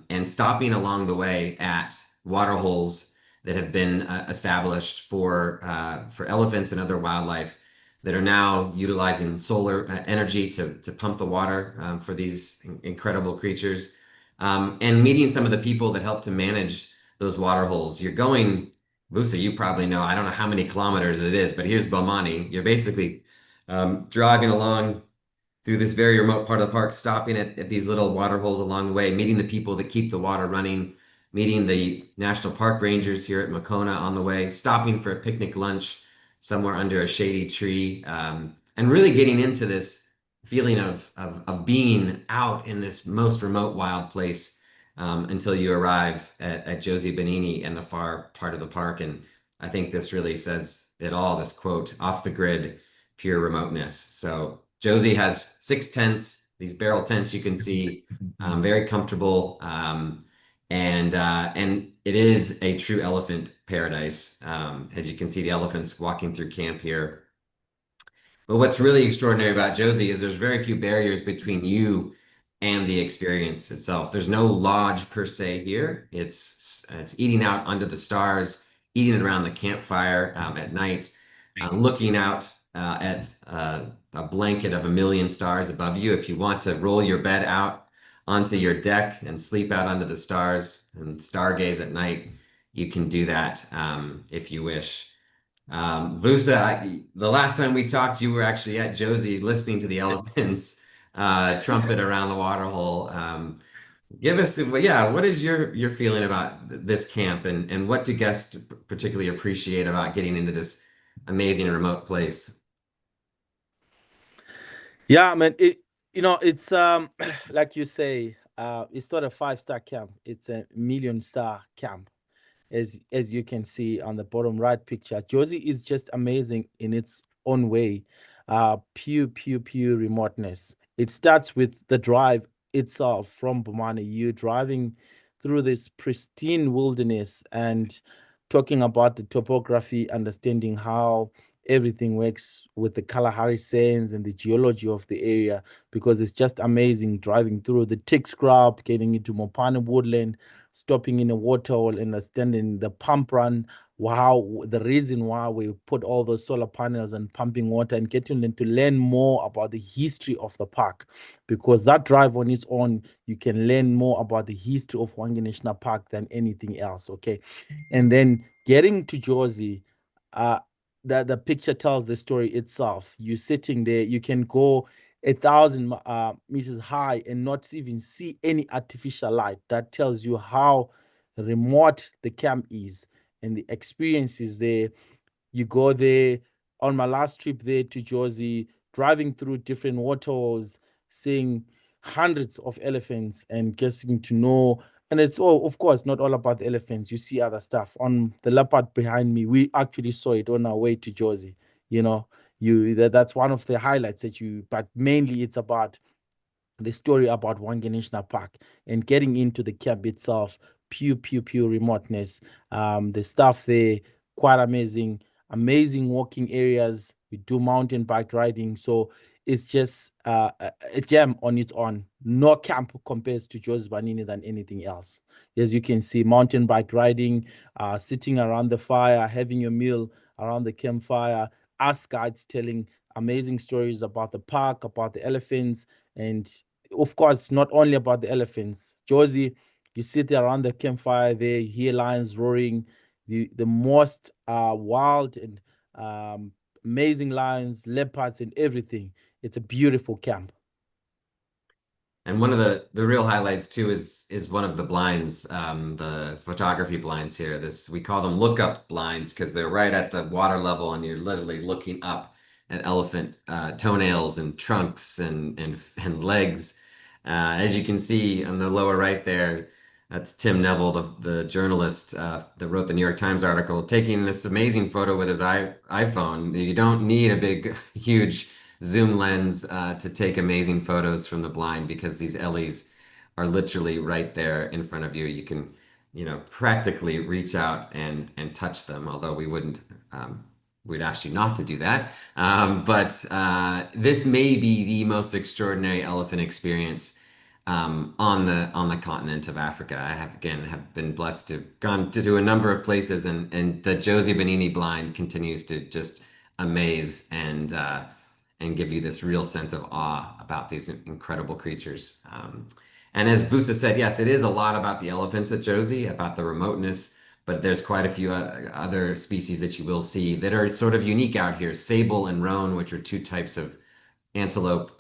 and stopping along the way at water holes that have been established for elephants and other wildlife that are now utilizing solar energy to pump the water for these incredible creatures, and meeting some of the people that help to manage those water holes. You're going, Vusa, you probably know, I don't know how many kilometers it is, but here's Bomani. You're basically driving along through this very remote part of the park, stopping at these little water holes along the way, meeting the people that keep the water running, meeting the national park rangers here at Makona on the way, stopping for a picnic lunch somewhere under a shady tree, and really getting into this feeling of being out in this most remote wild place until you arrive at Josie Benini and the far part of the park. And I think this really says it all, this quote, off the grid, pure remoteness. So Josie has 6 tents, these barrel tents you can see, very comfortable. And it is a true elephant paradise. As you can see the elephants walking through camp here. But what's really extraordinary about Josie is there's very few barriers between you and the experience itself. There's no lodge per se here. It's eating out under the stars, eating it around the campfire at night, looking out at a blanket of a million stars above you. If you want to roll your bed out onto your deck and sleep out under the stars and stargaze at night, you can do that if you wish. Vusa, the last time we talked, you were actually at Josie listening to the elephants trumpet around the water hole. Give us, what is your feeling about this camp, and what do guests particularly appreciate about getting into this amazing remote place? Yeah, man, it's like you say, it's not a 5-star camp, it's a million-star camp. As you can see on the bottom right picture, Josie is just amazing in its own way. Pure remoteness. It starts with the drive itself from Bomani. You driving through this pristine wilderness and talking about the topography, understanding how everything works with the Kalahari sands and the geology of the area, because it's just amazing driving through the thick scrub, getting into Mopane woodland, stopping in a waterhole, understanding the pump run the reason why we put all those solar panels and pumping water, and getting them to learn more about the history of the park, because that drive on its own, you can learn more about the history of Hwange National Park than anything else. Okay. And then getting to Jozi, uh, the picture tells the story itself. You're sitting there, you can go 1,000 meters high and not even see any artificial light. That tells you how remote the camp is and the experiences there. You go there. On my last trip there to Jozi, driving through different waterholes, seeing hundreds of elephants and getting to know. And it's all, of course, not all about the elephants. You see other stuff. On the leopard behind me, we actually saw it on our way to Jozi. You know, that's one of the highlights that but mainly it's about the story about Hwange National Park and getting into the camp itself, pure remoteness. The stuff there, quite amazing, amazing walking areas. We do mountain bike riding. So it's just a gem on its own. No camp compares to Joseph Banini than anything else. As you can see, mountain bike riding, sitting around the fire, having your meal around the campfire, us guides telling amazing stories about the park, about the elephants, and of course, not only about the elephants. Josie, you sit there around the campfire there, you hear lions roaring, the most wild and amazing lions, leopards, and everything. It's a beautiful camp. And one of the real highlights too is one of the blinds, the photography blinds here. We call them look-up blinds because they're right at the water level, and you're literally looking up at elephant toenails and trunks and legs. As you can see on the lower right there, that's Tim Neville, the journalist that wrote the New York Times article, taking this amazing photo with his iPhone. You don't need a big, huge zoom lens to take amazing photos from the blind, because these Ellies are literally right there in front of you. You can, practically reach out and touch them, although we'd ask you not to do that. But this may be the most extraordinary elephant experience on the continent of Africa. I have been blessed to have gone to do a number of places, and the Josie Benini blind continues to just amaze and give you this real sense of awe about these incredible creatures. And as Vusa said, yes, it is a lot about the elephants at Josie, about the remoteness, but there's quite a few other species that you will see that are sort of unique out here. Sable and roan, which are two types of antelope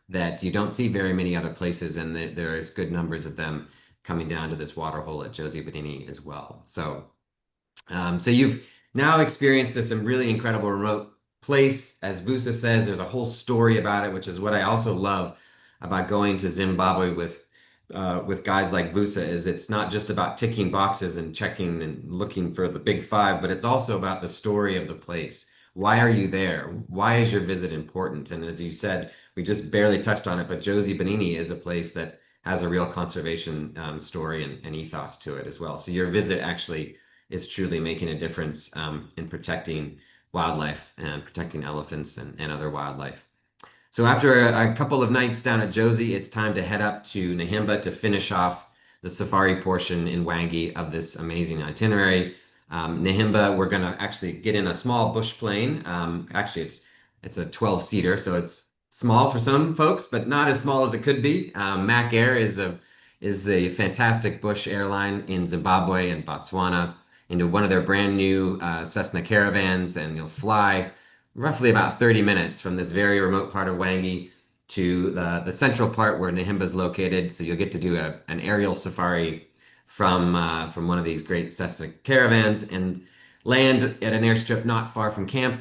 that you don't see very many other places, and there's good numbers of them coming down to this water hole at Josie Benini as well. So you've now experienced this really incredible remote place. As Vusa says, there's a whole story about it, which is what I also love about going to Zimbabwe with guys like Vusa. Is it's not just about ticking boxes and checking and looking for the big five, but it's also about the story of the place. Why are you there? Why is your visit important? And as you said, we just barely touched on it, but Josie Benini is a place that has a real conservation story and ethos to it as well. So your visit actually is truly making a difference in protecting wildlife and protecting elephants and other wildlife. So after a couple of nights down at Josie, it's time to head up to Nahimba to finish off the safari portion in Hwange of this amazing itinerary. Nahimba, we're going to actually get in a small bush plane. Actually, it's a 12-seater, so it's small for some folks, but not as small as it could be. Mac Air is a fantastic bush airline in Zimbabwe and Botswana, into one of their brand new Cessna Caravans, and you'll fly roughly about 30 minutes from this very remote part of Hwange to the central part where Nahimba is located. So you'll get to do an aerial safari from one of these great Cessna Caravans and land at an airstrip not far from camp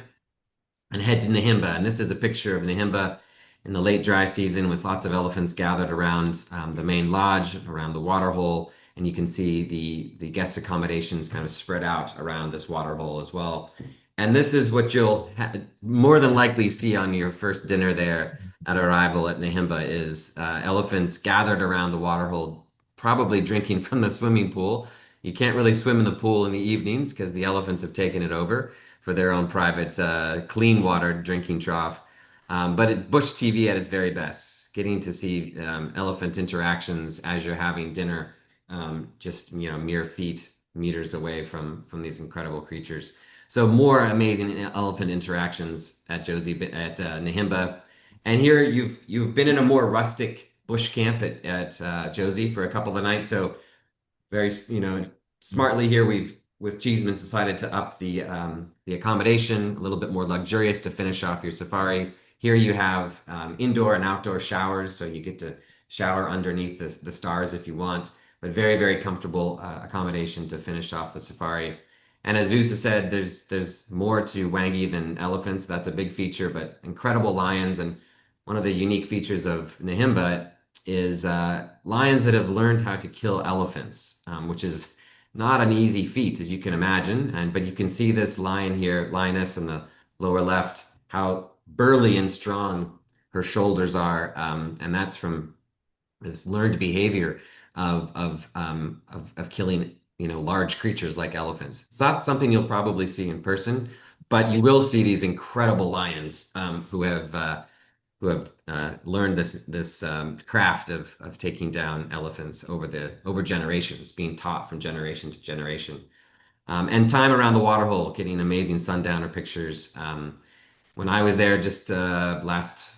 and head to Nahimba. And this is a picture of Nahimba in the late dry season with lots of elephants gathered around the main lodge, around the water hole. And you can see the guest accommodations kind of spread out around this water hole as well. And this is what you'll more than likely see on your first dinner there at arrival at Nahimba is elephants gathered around the water hole, probably drinking from the swimming pool. You can't really swim in the pool in the evenings because the elephants have taken it over for their own private clean water drinking trough. But Bush TV at its very best, getting to see elephant interactions as you're having dinner, just mere feet meters away from these incredible creatures. So more amazing elephant interactions at Nahimba. And here you've been in a more rustic bush camp at Josie for a couple of nights. So very, smartly here we've with Cheesemans decided to up the accommodation a little bit more luxurious to finish off your safari. Here you have indoor and outdoor showers, so you get to shower underneath the stars if you want, but very, very comfortable accommodation to finish off the safari. And as Vusa said, there's more to Wangi than elephants. That's a big feature, but incredible lions. And one of the unique features of Nahimba is lions that have learned how to kill elephants, which is not an easy feat, as you can imagine. But you can see this lion here, lioness in the lower left, how burly and strong her shoulders are, and that's from this learned behavior of killing large creatures like elephants. It's not something you'll probably see in person, but you will see these incredible lions who have learned this craft of taking down elephants over generations, being taught from generation to generation. And time around the waterhole, getting amazing sundowner pictures. When I was there just last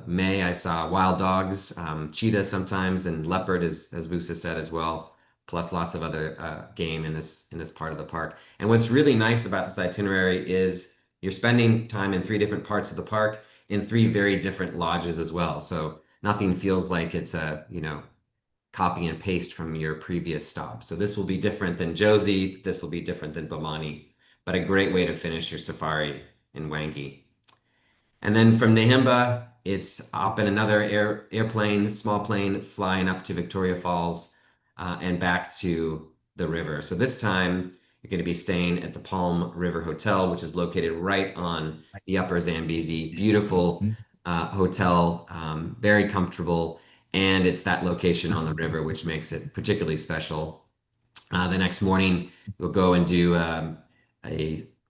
May, I saw wild dogs, cheetah sometimes, and leopard, as Vusa said as well, plus lots of other game in this part of the park. And what's really nice about this itinerary is you're spending time in 3 different parts of the park in 3 very different lodges as well. So nothing feels like it's a copy and paste from your previous stop. So this will be different than Josie. This will be different than Bomani, but a great way to finish your safari in Wangi. And then from Nahimba, it's up in another airplane, small plane, flying up to Victoria Falls and back to the river. So this time you're going to be staying at the Palm River Hotel, which is located right on the Upper Zambezi. Beautiful hotel, very comfortable, and it's that location on the river, which makes it particularly special. The next morning, we'll go and do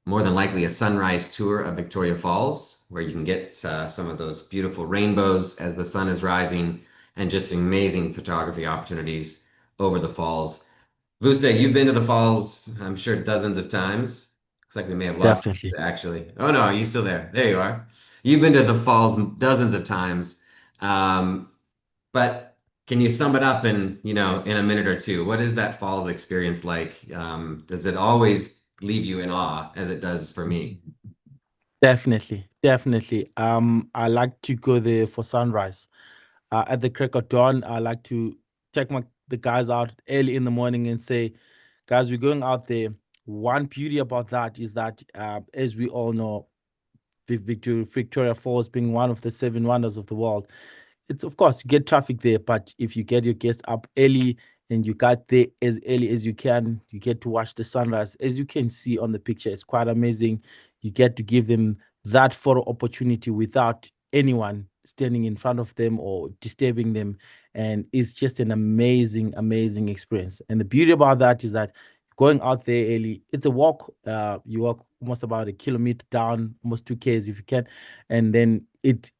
more than likely a sunrise tour of Victoria Falls, where you can get some of those beautiful rainbows as the sun is rising, and just amazing photography opportunities over the falls. Vusa, you've been to the falls, I'm sure, dozens of times. Looks like we may have lost Definitely. Vusa, actually. Oh no, are you still there? There you are. You've been to the falls dozens of times. But can you sum it up in a minute or two? What is that falls experience like? Does it always leave you in awe, as it does for me? Definitely, definitely. I like to go there for sunrise. At the crack of dawn, I like to take the guys out early in the morning and say, guys, we're going out there. One beauty about that is that, as we all know, Victoria Falls being one of the 7 wonders of the world, it's, of course, you get traffic there, but if you get your guests up early and you got there as early as you can, you get to watch the sunrise. As you can see on the picture, it's quite amazing. You get to give them that photo opportunity without anyone standing in front of them or disturbing them, and it's just an amazing, amazing experience. And the beauty about that is that going out there early, it's a walk. You walk almost about 1 kilometer down, almost 2 km if you can, and then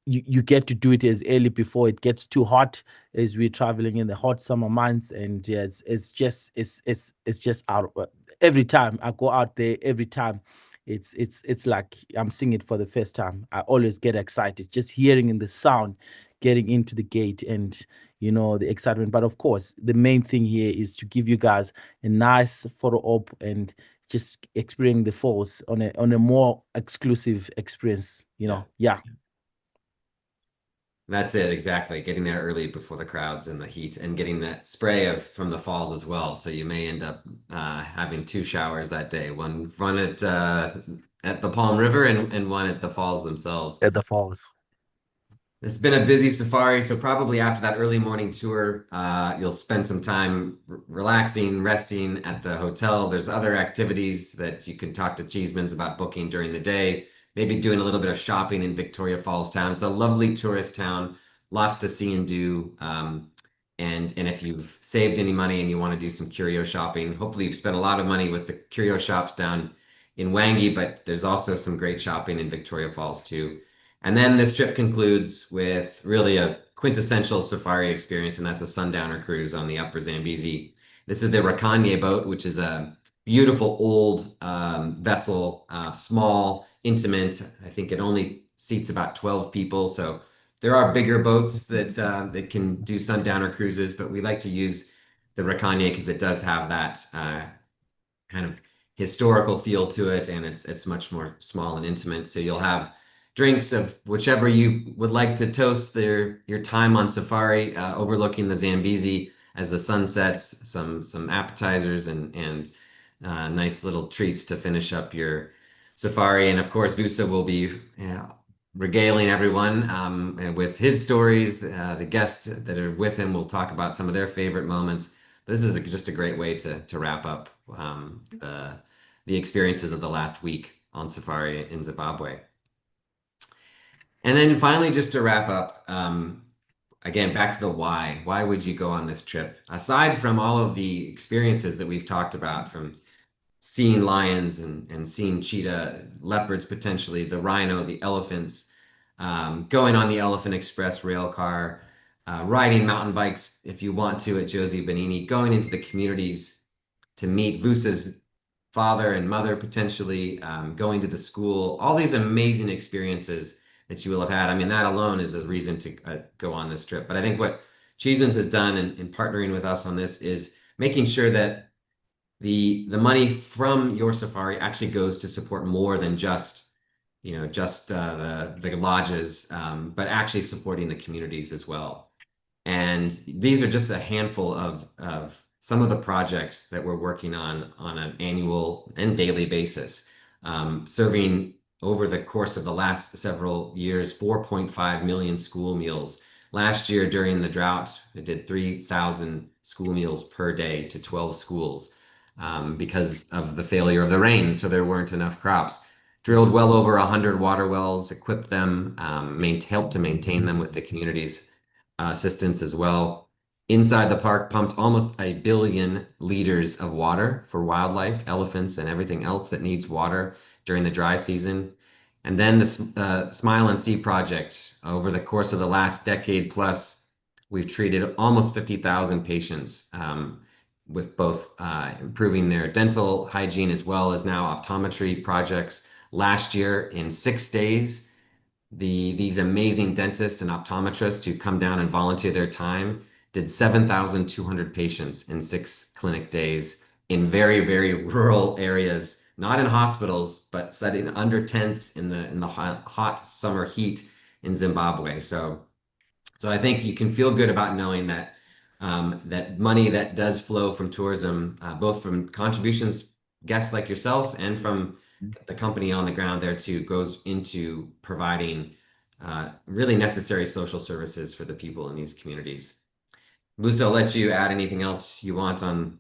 you get to do it as early before it gets too hot, as we're traveling in the hot summer months. And yeah, it's just out. Every time I go out there, every time it's like I'm seeing it for the first time. I always get excited just hearing in the sound, getting into the gate, and the excitement. But of course, the main thing here is to give you guys a nice photo op and just experiencing the falls on a more exclusive experience. Yeah. That's it, exactly. Getting there early before the crowds and the heat, and getting that spray from the falls as well. So you may end up having 2 showers that day, one at the Palm River and one at the falls themselves. At the falls. It's been a busy safari, so probably after that early morning tour, you'll spend some time relaxing, resting at the hotel. There's other activities that you can talk to Cheesemans about booking during the day. Maybe doing a little bit of shopping in Victoria Falls town. It's a lovely tourist town, lots to see and do. And if you've saved any money and you want to do some curio shopping, hopefully you've spent a lot of money with the curio shops down in Wangi, but there's also some great shopping in Victoria Falls too. And then this trip concludes with really a quintessential safari experience, and that's a sundowner cruise on the Upper Zambezi. This is the Rakanye boat, which is a beautiful old vessel, small, intimate. I think it only seats about 12 people. So there are bigger boats that can do sundowner cruises, but we like to use the Rakanye because it does have that kind of historical feel to it, and it's much more small and intimate. So you'll have drinks of whichever you would like to toast your time on safari, overlooking the Zambezi as the sun sets, some appetizers and nice little treats to finish up your safari. And of course, Vusa will be regaling everyone with his stories. The guests that are with him will talk about some of their favorite moments. This is just a great way to wrap up the experiences of the last week on safari in Zimbabwe. And then finally, just to wrap up, again, back to the why. Why would you go on this trip? Aside from all of the experiences that we've talked about, from seeing lions and seeing cheetah, leopards potentially, the rhino, the elephants, going on the Elephant Express rail car, riding mountain bikes if you want to at Josie Benini, going into the communities to meet Vusa's father and mother potentially, going to the school, all these amazing experiences that you will have had. I mean, that alone is a reason to go on this trip. But I think what Cheesemans has done in partnering with us on this is making sure that the money from your safari actually goes to support more than just the lodges, but actually supporting the communities as well. And these are just a handful of some of the projects that we're working on an annual and daily basis, serving over the course of the last several years 4.5 million school meals. Last year during the drought, it did 3,000 school meals per day to 12 schools because of the failure of the rain, so there weren't enough crops. Drilled well over 100 water wells, equipped them, helped to maintain them with the community's assistance as well. Inside the park, pumped almost 1 billion liters of water for wildlife, elephants, and everything else that needs water during the dry season. And then the Smile and See project. Over the course of the last decade plus, we've treated almost 50,000 patients with both improving their dental hygiene as well as now optometry projects. Last year, in 6 days, these amazing dentists and optometrists who come down and volunteer their time did 7,200 patients in 6 clinic days in very, very rural areas, not in hospitals, but sitting under tents in the hot summer heat in Zimbabwe. So I think you can feel good about knowing that that money that does flow from tourism, both from contributions, guests like yourself, and from the company on the ground there too, goes into providing really necessary social services for the people in these communities. Vusa, I'll let you add anything else you want on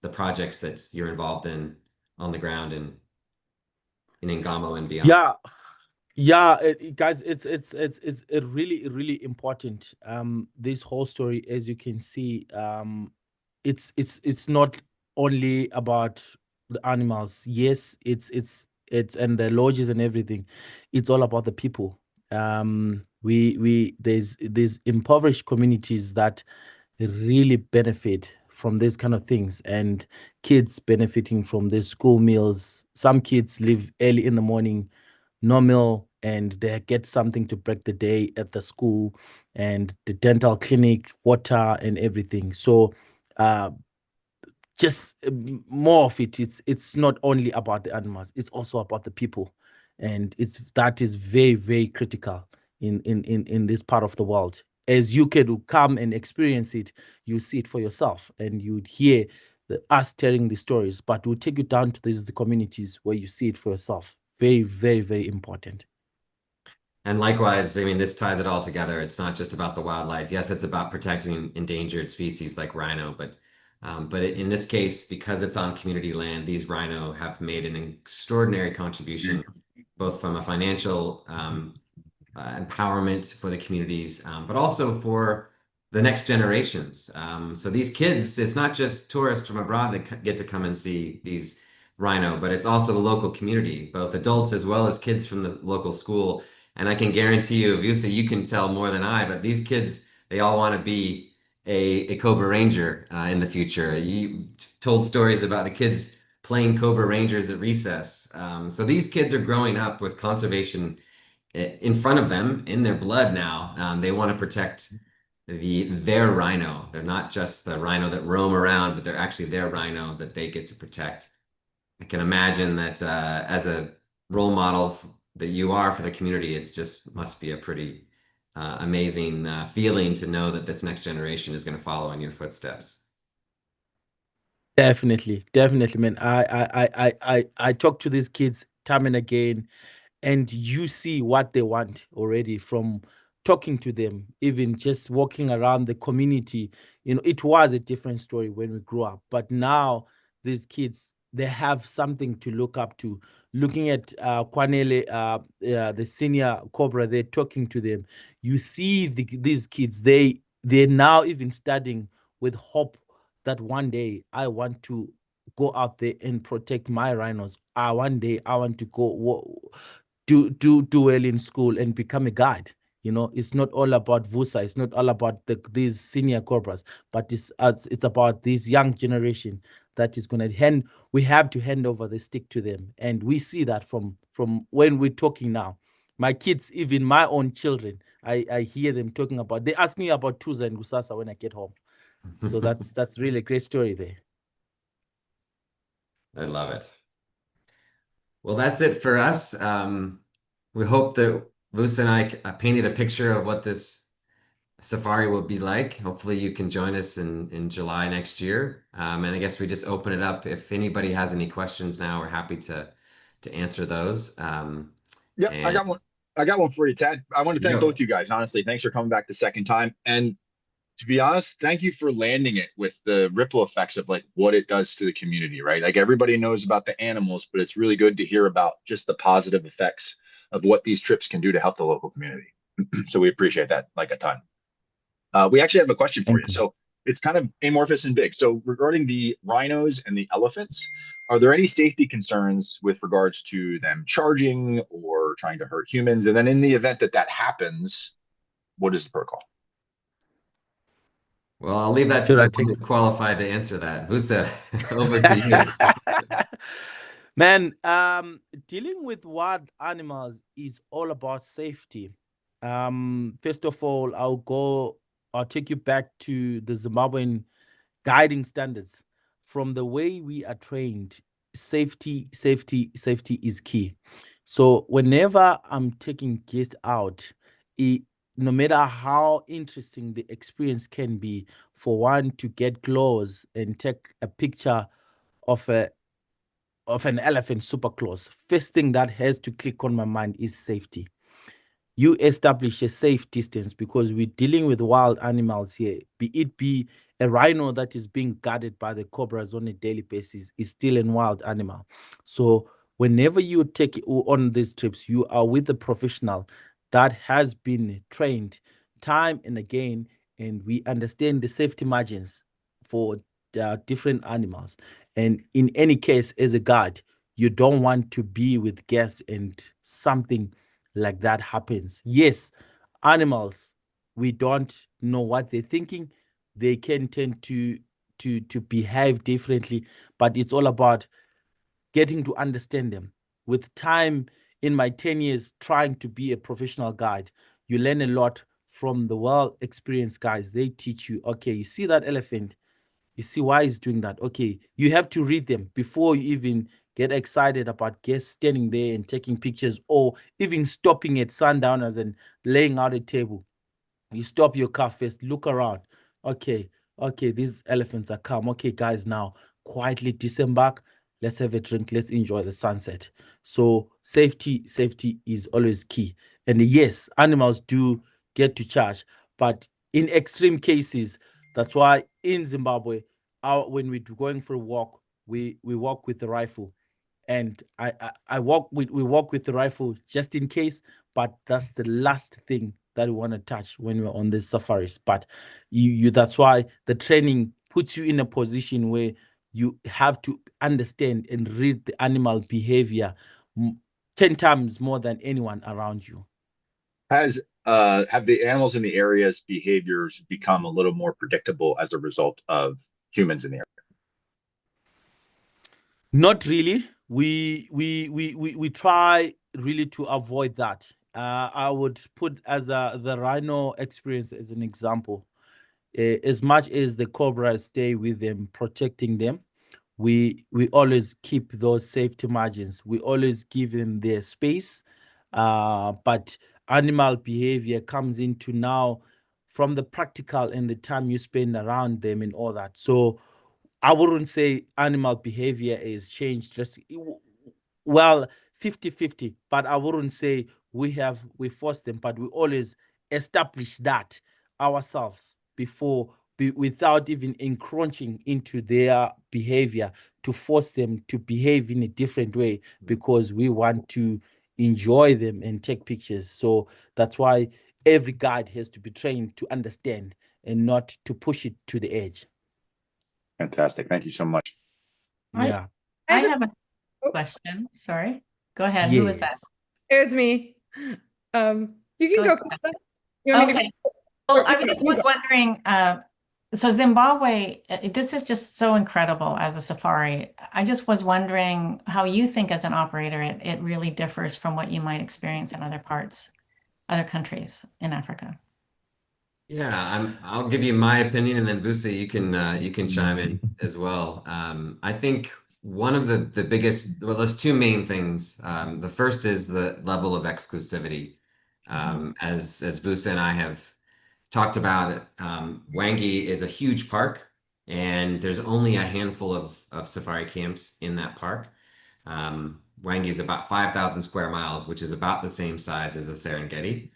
the projects that you're involved in on the ground and in Ngamo and beyond. Yeah, guys, it's really important. This whole story, as you can see, it's not only about the animals. Yes, it's and the lodges and everything. It's all about the people. There's impoverished communities that really benefit from these kind of things, and kids benefiting from the school meals. Some kids leave early in the morning, no meal, and they get something to break the day at the school, and the dental clinic, water, and everything. So just more of it. It's not only about the animals, it's also about the people, and that is very, very critical in this part of the world. As you can come and experience it, you see it for yourself, and you'd hear us telling the stories, but we'll take you down to the communities where you see it for yourself. Very, very, very important. And likewise, I mean, this ties it all together. It's not just about the wildlife. Yes, it's about protecting endangered species like rhino, but in this case, because it's on community land, these rhino have made an extraordinary contribution, both from a financial empowerment for the communities, but also for the next generations. So these kids, it's not just tourists from abroad that get to come and see these rhino, but it's also the local community, both adults as well as kids from the local school. And I can guarantee you, Vusa, you can tell more than I, but these kids, they all want to be a Cobra Ranger in the future. You told stories about the kids playing Cobra Rangers at recess. So these kids are growing up with conservation in front of them, in their blood now. They want to protect their rhino. They're not just the rhino that roam around, but they're actually their rhino that they get to protect. I can imagine that as a role model that you are for the community, it's just must be a pretty amazing feeling to know that this next generation is going to follow in your footsteps. Definitely, definitely, man. I talk to these kids time and again, and you see what they want already from talking to them, even just walking around the community. It was a different story when we grew up, but now these kids, they have something to look up to. Looking at Kwanele, the senior Cobra, they're talking to them. You see these kids, they're now even studying with hope that one day I want to go out there and protect my rhinos. One day I want to go do well in school and become a guide. It's not all about Vusa. It's not all about these senior Cobras, but it's about this young generation that is going to hand. We have to hand over the stick to them, and we see that from when we're talking now. My kids, even my own children, I hear them talking about. They ask me about Tuza and Gusasa when I get home. So that's really a great story there. I love it. Well, that's it for us. We hope that Vusa and I painted a picture of what this safari will be like. Hopefully you can join us in July next year. And I guess we just open it up. If anybody has any questions now, we're happy to answer those. Yeah, I got one for you, Ted. I want to thank both you guys. Honestly, thanks for coming back the second time. And to be honest, thank you for landing it with the ripple effects of like what it does to the community, right? Like everybody knows about the animals, but it's really good to hear about just the positive effects of what these trips can do to help the local community. So we appreciate that like a ton. We actually have a question for you. So it's kind of amorphous and big. So regarding the rhinos and the elephants, are there any safety concerns with regards to them charging or trying to hurt humans? And then in the event that that happens, what is the protocol? Well, I'll leave that to the one qualified to answer that. Vusa, over to you. Man, dealing with wild animals is all about safety. First of all, I'll take you back to the Zimbabwean guiding standards. From the way we are trained, safety is key. So whenever I'm taking guests out, no matter how interesting the experience can be, for one to get close and take a picture of an elephant super close, first thing that has to click on my mind is safety. You establish a safe distance because we're dealing with wild animals here. Be it be a rhino that is being guarded by the cobras on a daily basis is still a wild animal. So whenever you take on these trips, you are with a professional that has been trained time and again, and we understand the safety margins for the different animals. And in any case, as a guide, you don't want to be with guests and something like that happens. Yes, animals, we don't know what they're thinking. They can tend to behave differently, but it's all about getting to understand them. With time, in my 10 years trying to be a professional guide, you learn a lot from the well-experienced guys. They teach you, okay, you see that elephant, you see why he's doing that. Okay, you have to read them before you even get excited about guests standing there and taking pictures or even stopping at sundowners and laying out a table. You stop your car first, look around. Okay, these elephants are calm. Okay, guys, now quietly disembark. Let's have a drink. Let's enjoy the sunset. So safety is always key. And yes, animals do get to charge, but in extreme cases, that's why in Zimbabwe, when we're going for a walk, we walk with the rifle, and we walk with the rifle just in case. But that's the last thing that we want to touch when we're on the safaris. But that's why the training puts you in a position where you have to understand and read the animal behavior 10 times more than anyone around you. Has have the animals in the area's behaviors become a little more predictable as a result of humans in the area? Not really. We try really to avoid that. I would put as the rhino experience as an example. As much as the cobras stay with them, protecting them, we always keep those safety margins. We always give them their space. But animal behavior comes into now from the practical and the time you spend around them and all that. So I wouldn't say animal behavior is changed just well 50-50, but I wouldn't say we force them, but we always establish that ourselves before without even encroaching into their behavior to force them to behave in a different way because we want to enjoy them and take pictures. So that's why every guide has to be trained to understand and not to push it to the edge. Fantastic. Thank you so much. Yeah. I have a question. Sorry. Go ahead. Who was that? Yes. It's me. You can Go go. ahead. Costa. You want me to Okay. go? Well, Or- I just was wondering, so Zimbabwe, this is just so incredible as a safari. I just was wondering how you think as an operator, it really differs from what you might experience in other parts, other countries in Africa. Yeah, I'll give you my opinion, and then Vusa, you can chime in as well. I think one of the biggest, well, there's two main things. The first is the level of exclusivity. As Vusa and I have talked about, Wangi is a huge park, and there's only a handful of safari camps in that park. Wangi is about 5,000 square miles, which is about the same size as the Serengeti.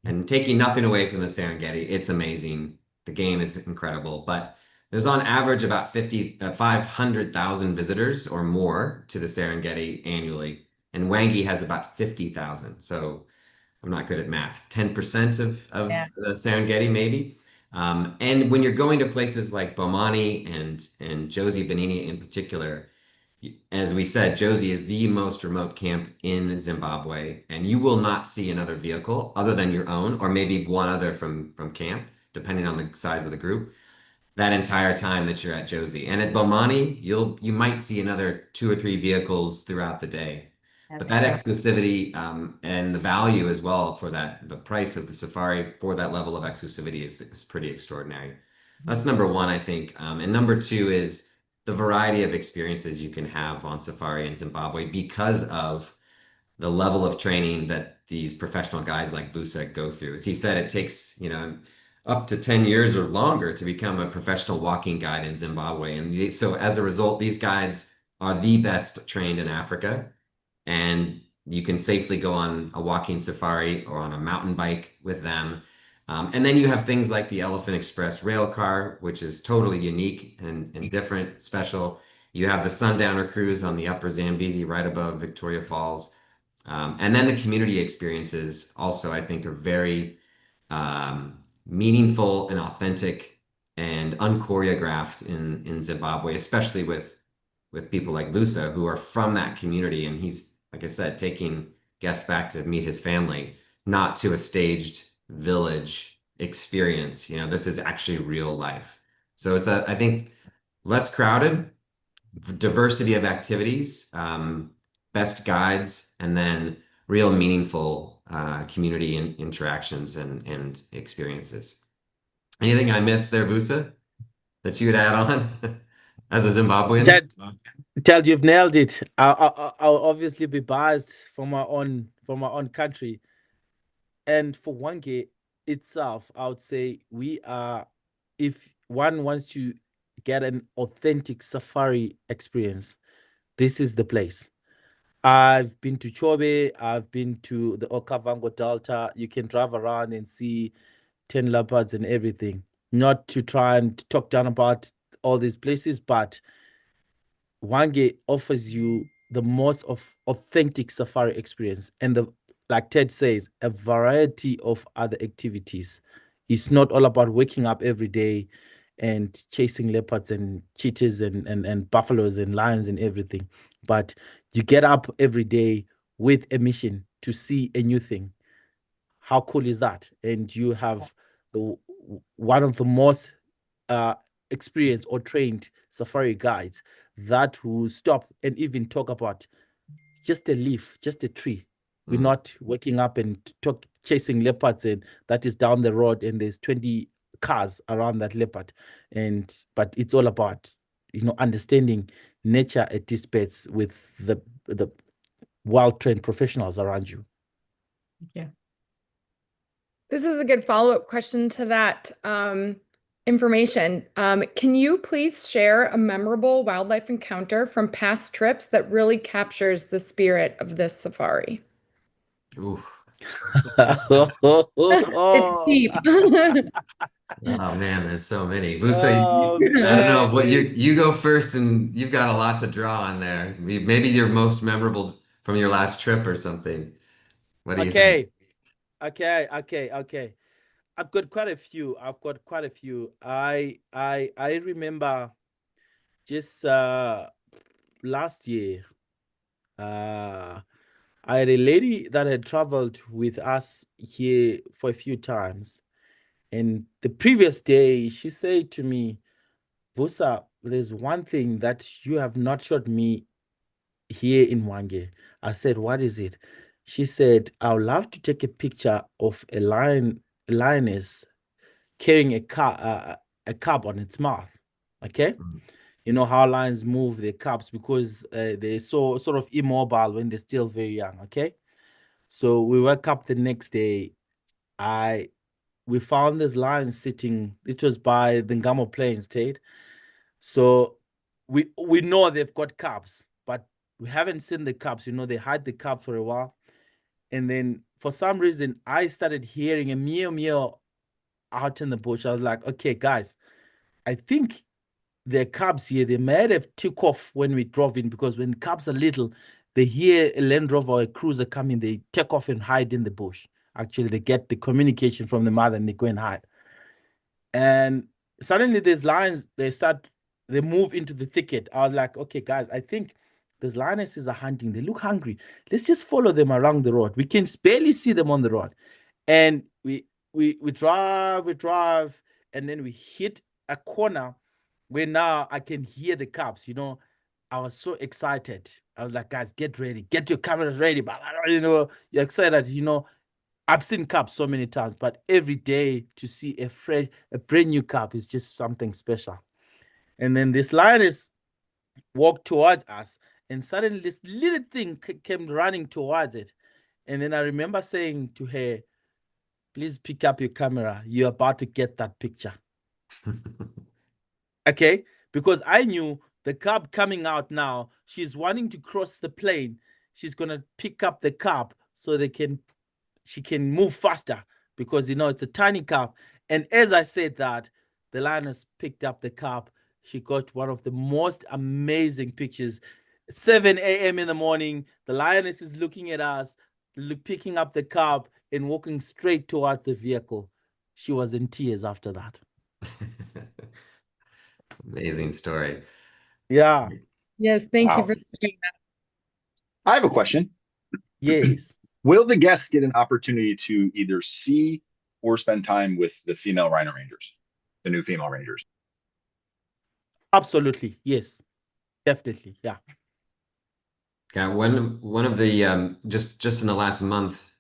And taking nothing away from the Serengeti, it's amazing. The game is incredible, but there's on average about 500,000 visitors or more to the Serengeti annually, and Wangi has about 50,000. So I'm not good at math. 10% of Yeah. the Serengeti maybe. And when you're going to places like Bomani and Josie Benini in particular, as we said, Josie is the most remote camp in Zimbabwe, and you will not see another vehicle other than your own, or maybe one other from camp, depending on the size of the group, that entire time that you're at Josie. And at Bomani, you might see another 2 or 3 vehicles throughout the day. But that exclusivity and the value as well for that, the price of the safari for that level of exclusivity is pretty extraordinary. That's number one, I think. And number two is the variety of experiences you can have on safari in Zimbabwe because of the level of training that these professional guys like Vusa go through. As he said, it takes, up to 10 years or longer to become a professional walking guide in Zimbabwe. And so as a result, these guides are the best trained in Africa. And you can safely go on a walking safari or on a mountain bike with them. And then you have things like the Elephant Express rail car, which is totally unique and different, special. You have the Sundowner cruise on the Upper Zambezi right above Victoria Falls. And then the community experiences also, I think, are very meaningful and authentic and unchoreographed in Zimbabwe, especially with people like Vusa who are from that community. And he's, like I said, taking guests back to meet his family, not to a staged village experience. This is actually real life. So it's I think less crowded, diversity of activities, best guides, and then real meaningful community interactions and experiences. Anything I missed there, Vusa, that you would add on as a Zimbabwean? Ted, you've nailed it. I'll obviously be biased from my own country, and for Wangi itself, I would say we are. If one wants to get an authentic safari experience, this is the place. I've been to Chobe, I've been to the Okavango Delta. You can drive around and see 10 leopards and everything. Not to try and talk down about all these places, but Wangi offers you the most of authentic safari experience, and like Ted says, a variety of other activities. It's not all about waking up every day and chasing leopards and cheetahs and buffaloes and lions and everything, but you get up every day with a mission to see a new thing. How cool is that? And you have one of the most experienced or trained safari guides that will stop and even talk about just a leaf, just a tree. We're not waking up and chasing leopards, and that is down the road and there's 20 cars around that leopard. But it's all about, understanding nature at dispatch with the well-trained professionals around you. Yeah. This is a good follow-up question to that information. Can you please share a memorable wildlife encounter from past trips that really captures the spirit of this safari? Ooh. It's deep. Oh man, there's so many. Vusa, Oh, I don't know man, what you go first, and you've got a lot to draw on there. Maybe your most memorable from your last trip or something. What do you think? Okay. I've got quite a few. I remember just last year, I had a lady that had traveled with us here for a few times. And the previous day, she said to me, Vusa, there's one thing that you have not showed me here in Wange. I said, what is it? She said, I would love to take a picture of a lioness carrying a cub on its mouth. Okay. You know how lions move their cubs because they're so sort of immobile when they're still very young. Okay. So we woke up the next day. We found this lion sitting. It was by the Ngamo Plains, Tate. So we know they've got cubs, but we haven't seen the cubs. They hide the cub for a while, and then for some reason I started hearing a meow meow out in the bush. I was like, okay, guys, I think the cubs here, they might have took off when we drove in, because when cubs are little, they hear a Land Rover or a cruiser coming, they take off and hide in the bush. Actually, they get the communication from the mother and they go and hide. And suddenly these lions, they move into the thicket. I was like, okay, guys, I think these lionesses are hunting. They look hungry. Let's just follow them along the road. We can barely see them on the road. And we drive, and then we hit a corner where now I can hear the cubs. I was so excited. I was like, guys, get ready, get your cameras ready. But you're excited. I've seen cubs so many times, but every day to see a brand new cub is just something special. And then this lioness walked towards us, and suddenly this little thing came running towards it. And then I remember saying to her, please pick up your camera. You're about to get that picture. Okay? Because I knew the cub coming out now, she's wanting to cross the plain. She's going to pick up the cub so she can move faster, because it's a tiny cub. And as I said that, the lioness picked up the cub. She got one of the most amazing pictures. 7 a.m. in the morning, the lioness is looking at us, picking up the cub and walking straight towards the vehicle. She was in tears after that. Amazing story. Yeah. Yes, thank you Wow. for sharing that. I have a question. Yes. Will the guests get an opportunity to either see or spend time with the female rhino rangers, the new female rangers? Absolutely. Yes. Definitely. Yeah. Yeah, one of the just in the last month,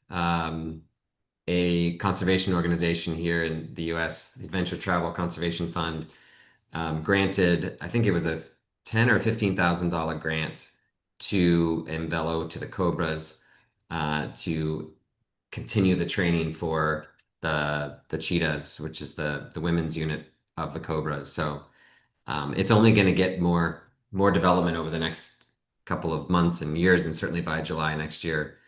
a conservation organization here in the U.S., the Adventure Travel Conservation Fund, granted, I think it was a $10,000 or $15,000 grant to Envelo, to the Cobras, to continue the training for the cheetahs, which is the women's unit of the Cobras. So it's only going to get more development over the next couple of months and years, and certainly by July next year,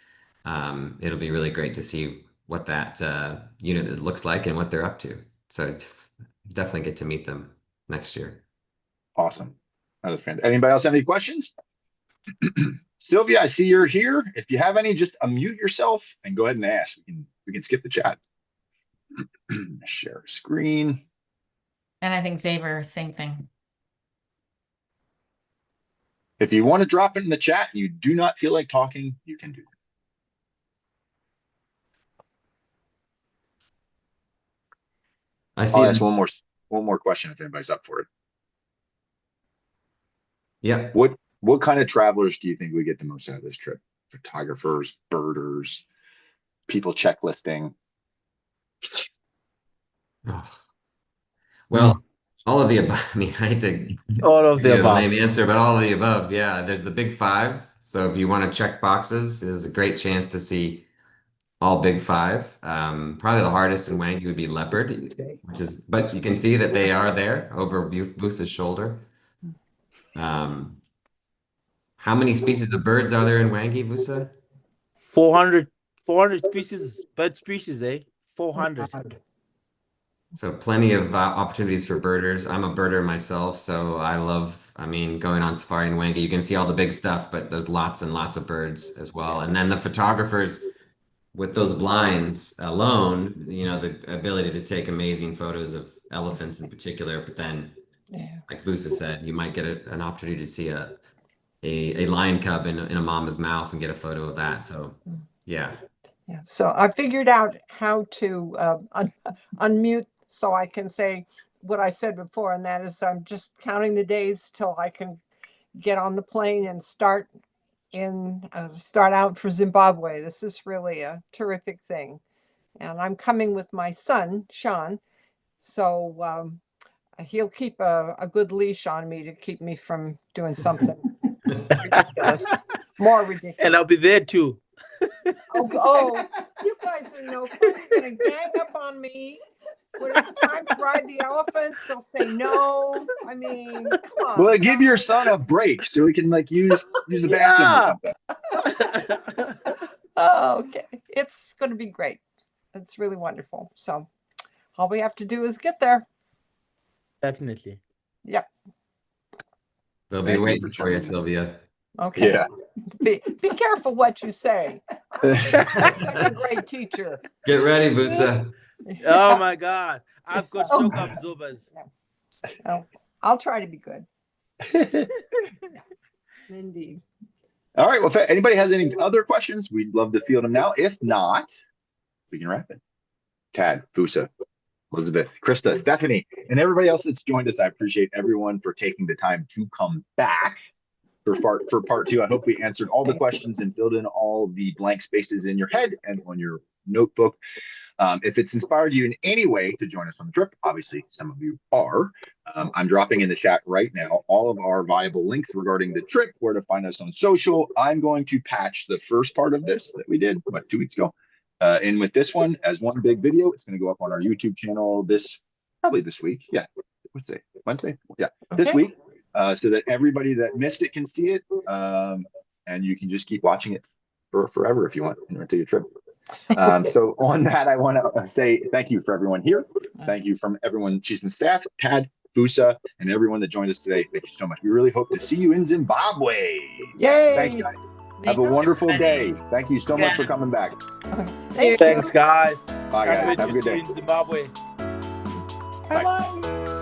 it'll be really great to see what that unit looks like and what they're up to. So definitely get to meet them next year. Awesome. That was fantastic. Anybody else have any questions? Sylvia, I see you're here. If you have any, just unmute yourself and go ahead and ask. We can skip the chat. Share screen. And I think Xavier, same thing. If you want to drop it in the chat, you do not feel like talking, you can do that. I see. I'll ask one more question if anybody's up for it. Yeah. What kind of travelers do you think we get the most out of this trip? Photographers, birders, people checklisting. Oh. Well, all of the above. I mean, I hate to All of give the you a above. lame answer, but all of the above. Yeah, there's the big five. So if you want to check boxes, there's a great chance to see all big five. Probably the hardest in Wangi would be leopard, but you can see that they are there over Vusa's shoulder. How many species of birds are there in Wangi, Vusa? 400 species, bird species, eh? 400. So plenty of opportunities for birders. I'm a birder myself, so I mean, going on safari in Wangi. You can see all the big stuff, but there's lots and lots of birds as well. And then the photographers with those blinds alone, the ability to take amazing photos of elephants in particular, but then, like Vusa said, you might get an opportunity to see a lion cub in a mama's mouth and get a photo of that. So, yeah. Yeah. So I figured out how to unmute so I can say what I said before, and that is I'm just counting the days till I can get on the plane and start out for Zimbabwe. This is really a terrific thing. And I'm coming with my son, Sean. So he'll keep a good leash on me to keep me from doing something ridiculous, more ridiculous. And I'll be there too. Oh, you guys are no fun. You're gonna gang up on me when it's time to ride the elephants. They'll say no. I mean, come on. Well, give your son a break so he can use the bathroom or something. Oh, okay. It's going to be great. It's really wonderful. So all we have to do is get there. Definitely. Yep. They'll be waiting for you, Sylvia. Okay. Yeah. Be careful what you say. I'm a great teacher. Get ready, Vusa. Oh my God. I've got shock absorbers. Oh, I'll try to be good. Indeed. All right. Well, if anybody has any other questions, we'd love to field them now. If not, we can wrap it. Tad, Vusa, Elizabeth, Krista, Stephanie, and everybody else that's joined us. I appreciate everyone for taking the time to come back for part two. I hope we answered all the questions and filled in all the blank spaces in your head and on your notebook. If it's inspired you in any way to join us on the trip, obviously some of you are. I'm dropping in the chat right now all of our viable links regarding the trip, where to find us on social. I'm going to patch the first part of this that we did, 2 weeks ago, in with this one as one big video. It's going to go up on our YouTube channel probably this week. Yeah, Wednesday. Yeah, Okay. This week, so that everybody that missed it can see it, and you can just keep watching it for forever if you want until your trip. So on that, I want to say thank you for everyone here. Thank you from everyone, Cheeseman staff, Tad, Vusa, and everyone that joined us today. Thank you so much. We really hope to see you in Zimbabwe. Yay. Thanks, guys. Have a wonderful day. Thank you so much for coming back. Thank Thanks, guys. Bye, guys. Can't wait Have a to good see day. you in Zimbabwe. Bye-bye.